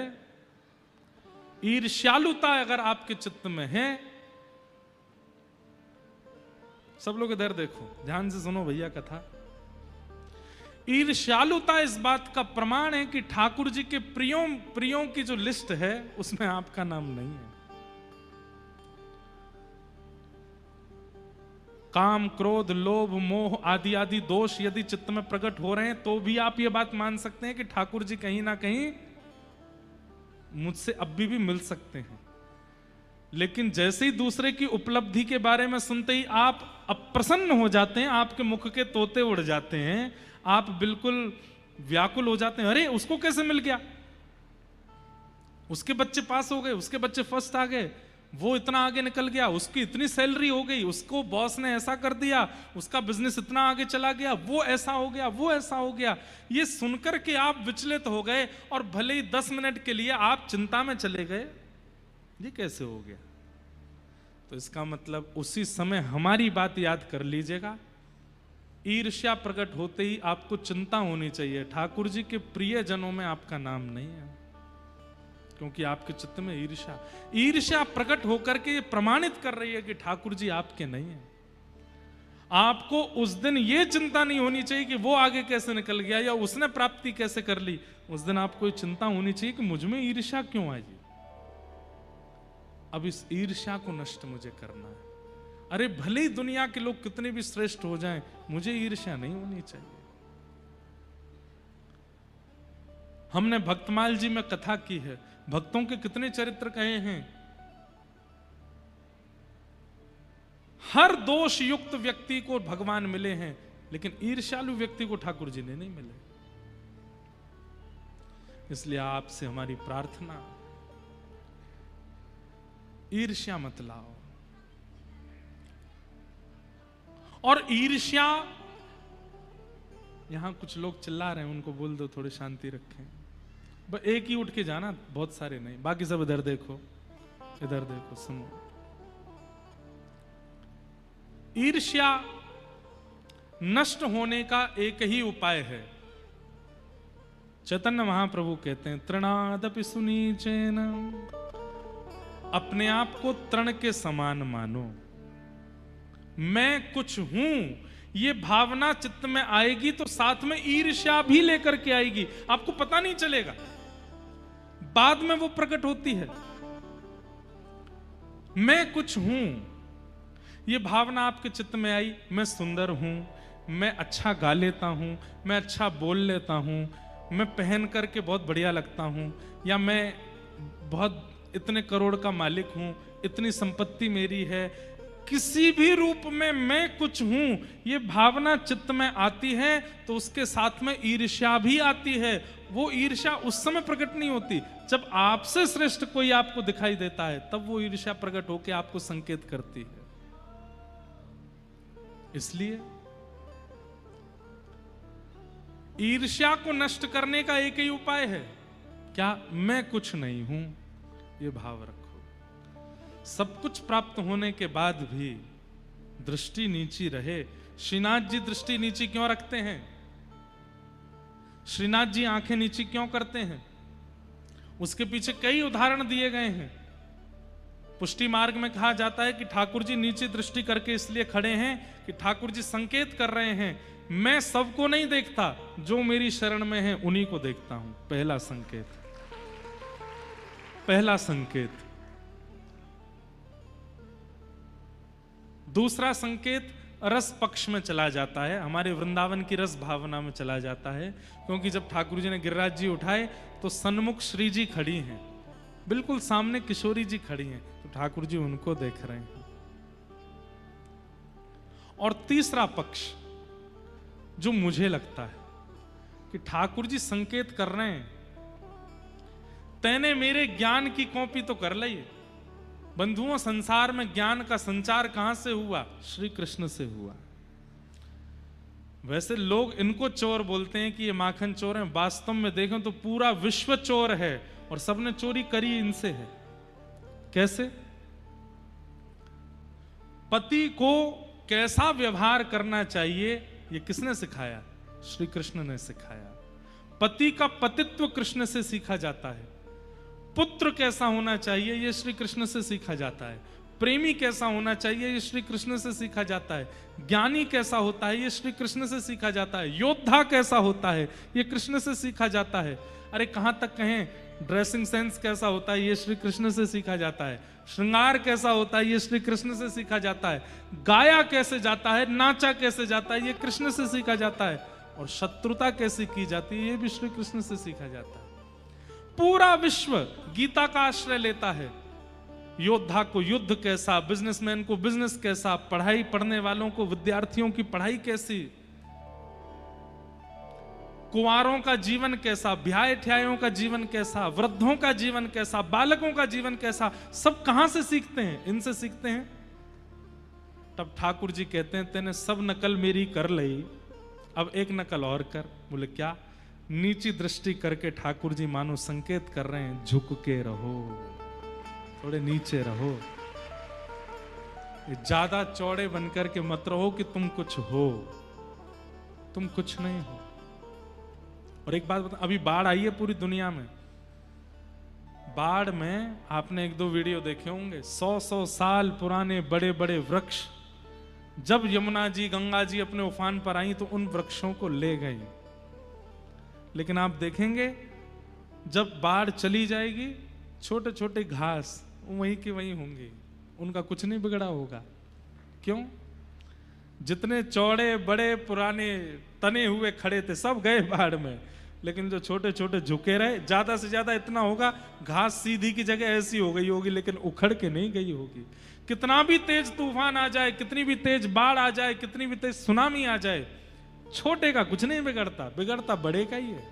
ईर्ष्यालुता अगर आपके चित्त में है, सब लोग इधर देखो, ध्यान से सुनो भैया कथा। ईर्ष्यालुता इस बात का प्रमाण है कि ठाकुर जी के प्रियों की जो लिस्ट है उसमें आपका नाम नहीं है। काम, क्रोध, लोभ, मोह आदि आदि दोष यदि चित्त में प्रकट हो रहे हैं तो भी आप ये बात मान सकते हैं कि ठाकुर जी कहीं ना कहीं मुझसे अब भी मिल सकते हैं। लेकिन जैसे ही दूसरे की उपलब्धि के बारे में सुनते ही आप अप्रसन्न हो जाते हैं, आपके मुख के तोते उड़ जाते हैं, आप बिल्कुल व्याकुल हो जाते हैं। अरे उसको कैसे मिल गया, उसके बच्चे पास हो गए, उसके बच्चे फर्स्ट आ गए, वो इतना आगे निकल गया, उसकी इतनी सैलरी हो गई, उसको बॉस ने ऐसा कर दिया, उसका बिजनेस इतना आगे चला गया, वो ऐसा हो गया, वो ऐसा हो गया। ये सुनकर के आप विचलित हो गए और भले ही 10 मिनट के लिए आप चिंता में चले गए, ये कैसे हो गया। तो इसका मतलब उसी समय हमारी बात याद कर लीजिएगा, ईर्ष्या प्रकट होते ही आपको चिंता होनी चाहिए, ठाकुर जी के प्रिय जनों में आपका नाम नहीं है, क्योंकि आपके चित्त में ईर्ष्या प्रकट होकर के ये प्रमाणित कर रही है कि ठाकुर जी आपके नहीं है। आपको उस दिन ये चिंता नहीं होनी चाहिए कि वो आगे कैसे निकल गया या उसने प्राप्ति कैसे कर ली। उस दिन आपको ये चिंता होनी चाहिए कि मुझ में ईर्ष्या क्यों आई, अब इस ईर्ष्या को नष्ट मुझे करना है। अरे भले ही दुनिया के लोग कितने भी श्रेष्ठ हो जाएं, मुझे ईर्ष्या नहीं होनी चाहिए। हमने भक्तमाल जी में कथा की है, भक्तों के कितने चरित्र कहे हैं। हर दोष युक्त व्यक्ति को भगवान मिले हैं, लेकिन ईर्ष्यालु व्यक्ति को ठाकुर जी ने नहीं मिले। इसलिए आपसे हमारी प्रार्थना, ईर्ष्या मत लाओ। और ईर्ष्या, यहां कुछ लोग चिल्ला रहे हैं, उनको बोल दो थोड़ी शांति रखें। बस एक ही उठ के जाना, बहुत सारे नहीं, बाकी सब इधर देखो, इधर देखो, सुनो। ईर्ष्या नष्ट होने का एक ही उपाय है। चैतन्य महाप्रभु कहते हैं, तृणादपि सुनीचेन, अपने आप को तृण के समान मानो। मैं कुछ हूं, ये भावना चित्त में आएगी तो साथ में ईर्ष्या भी लेकर के आएगी, आपको पता नहीं चलेगा, बाद में वो प्रकट होती है। मैं कुछ हूं, ये भावना आपके चित्त में आई, मैं सुंदर हूं, मैं अच्छा गा लेता हूं, मैं अच्छा बोल लेता हूं, मैं पहन करके बहुत बढ़िया लगता हूं, या मैं बहुत इतने करोड़ का मालिक हूं, इतनी संपत्ति मेरी है। किसी भी रूप में मैं कुछ हूं, ये भावना चित्त में आती है तो उसके साथ में ईर्ष्या भी आती है। वो ईर्ष्या उस समय प्रकट नहीं होती, जब आपसे श्रेष्ठ कोई आपको दिखाई देता है, तब वो ईर्ष्या प्रकट होकर आपको संकेत करती है। इसलिए ईर्ष्या को नष्ट करने का एक ही उपाय है, क्या? मैं कुछ नहीं हूं, ये भाव रखो। सब कुछ प्राप्त होने के बाद भी दृष्टि नीची रहे। श्रीनाथ जी दृष्टि नीची क्यों रखते हैं? श्रीनाथ जी आंखें नीची क्यों करते हैं? उसके पीछे कई उदाहरण दिए गए हैं। पुष्टि मार्ग में कहा जाता है कि ठाकुर जी नीचे दृष्टि करके इसलिए खड़े हैं कि ठाकुर जी संकेत कर रहे हैं, मैं सबको नहीं देखता, जो मेरी शरण में है उन्हीं को देखता हूं। पहला संकेत, पहला संकेत। दूसरा संकेत रस पक्ष में चला जाता है, हमारे वृंदावन की रस भावना में चला जाता है। क्योंकि जब ठाकुर जी ने गिरिराज जी उठाए तो सन्मुख श्री जी खड़ी हैं, बिल्कुल सामने किशोरी जी खड़ी हैं, तो ठाकुर जी उनको देख रहे हैं। और तीसरा पक्ष जो मुझे लगता है कि ठाकुर जी संकेत कर रहे हैं, तैने मेरे ज्ञान की कॉपी तो कर ली। बंधुओं, संसार में ज्ञान का संचार कहां से हुआ? श्री कृष्ण से हुआ। वैसे लोग इनको चोर बोलते हैं कि ये माखन चोर हैं, वास्तव में देखें तो पूरा विश्व चोर है और सबने चोरी करी इनसे है। कैसे? पति को कैसा व्यवहार करना चाहिए ये किसने सिखाया? श्री कृष्ण ने सिखाया। पति का पतित्व कृष्ण से सीखा जाता है। पुत्र कैसा होना चाहिए ये श्री कृष्ण से सीखा जाता है। प्रेमी कैसा होना चाहिए ये श्री कृष्ण से सीखा जाता है। ज्ञानी कैसा होता है ये श्री कृष्ण से सीखा जाता है। योद्धा कैसा होता है ये कृष्ण से सीखा जाता है। अरे कहां तक कहें, ड्रेसिंग सेंस कैसा होता है ये श्री कृष्ण से सीखा जाता है। श्रृंगार कैसा होता है ये श्री कृष्ण से सीखा जाता है। गाया कैसे जाता है, नाचा कैसे जाता है ये कृष्ण से सीखा जाता है। और शत्रुता कैसे की जाती है ये भी श्री कृष्ण से सीखा जाता है। पूरा विश्व गीता का आश्रय लेता है। योद्धा को युद्ध कैसा, बिजनेसमैन को बिजनेस कैसा, पढ़ाई पढ़ने वालों को, विद्यार्थियों की पढ़ाई कैसी, कुंवारों का जीवन कैसा, ब्याह ठ्यायों का जीवन कैसा, वृद्धों का जीवन कैसा, बालकों का जीवन कैसा, सब कहां से सीखते हैं? इनसे सीखते हैं। तब ठाकुर जी कहते हैं, तेने सब नकल मेरी कर ली, अब एक नकल और कर। बोले क्या? नीची दृष्टि करके ठाकुर जी मानो संकेत कर रहे हैं, झुक के रहो, थोड़े नीचे रहो, ज्यादा चौड़े बनकर के मत रहो कि तुम कुछ हो, तुम कुछ नहीं हो। और एक बात बता, अभी बाढ़ आई है पूरी दुनिया में। बाढ़ में आपने एक दो वीडियो देखे होंगे, 100-100 साल पुराने बड़े बड़े वृक्ष, जब यमुना जी गंगा जी अपने उफान पर आई तो उन वृक्षों को ले गई। लेकिन आप देखेंगे जब बाढ़ चली जाएगी, छोटे छोटे घास वहीं की वहीं होंगे, उनका कुछ नहीं बिगड़ा होगा। क्यों? जितने चौड़े बड़े पुराने तने हुए खड़े थे सब गए बाढ़ में, लेकिन जो छोटे छोटे झुके रहे, ज्यादा से ज्यादा इतना होगा, घास सीधी की जगह ऐसी हो गई होगी, लेकिन उखड़ के नहीं गई होगी। कितना भी तेज तूफान आ जाए, कितनी भी तेज बाढ़ आ जाए, कितनी भी तेज सुनामी आ जाए, छोटे का कुछ नहीं बिगड़ता, बिगड़ता बड़े का ही है।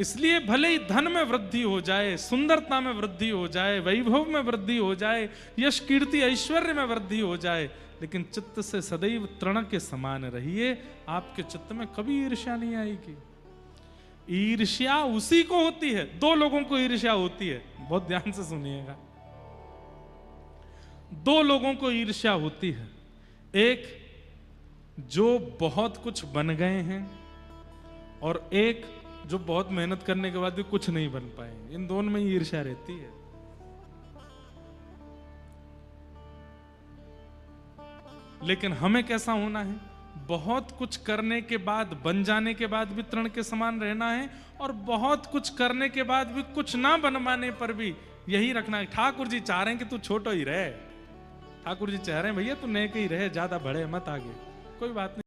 इसलिए भले ही धन में वृद्धि हो जाए, सुंदरता में वृद्धि हो जाए, वैभव में वृद्धि हो जाए, यश कीर्ति ऐश्वर्य में वृद्धि हो जाए, लेकिन चित्त से सदैव तृण के समान रहिए। आपके चित्त में कभी ईर्ष्या नहीं आएगी। ईर्ष्या उसी को होती है, दो लोगों को ईर्ष्या होती है, बहुत ध्यान से सुनिएगा। दो लोगों को ईर्ष्या होती है, एक जो बहुत कुछ बन गए हैं और एक जो बहुत मेहनत करने के बाद भी कुछ नहीं बन पाए। इन दोनों में ईर्ष्या रहती है। लेकिन हमें कैसा होना है? बहुत कुछ करने के बाद, बन जाने के बाद भी तृण के समान रहना है, और बहुत कुछ करने के बाद भी कुछ ना बन पाने पर भी यही रखना है। ठाकुर जी चाह रहे हैं कि तू छोटा ही रहे, ठाकुर जी चाह रहे हैं भैया तू नेक ही रहे, ज्यादा बढ़े मत आगे, कोई बात नहीं।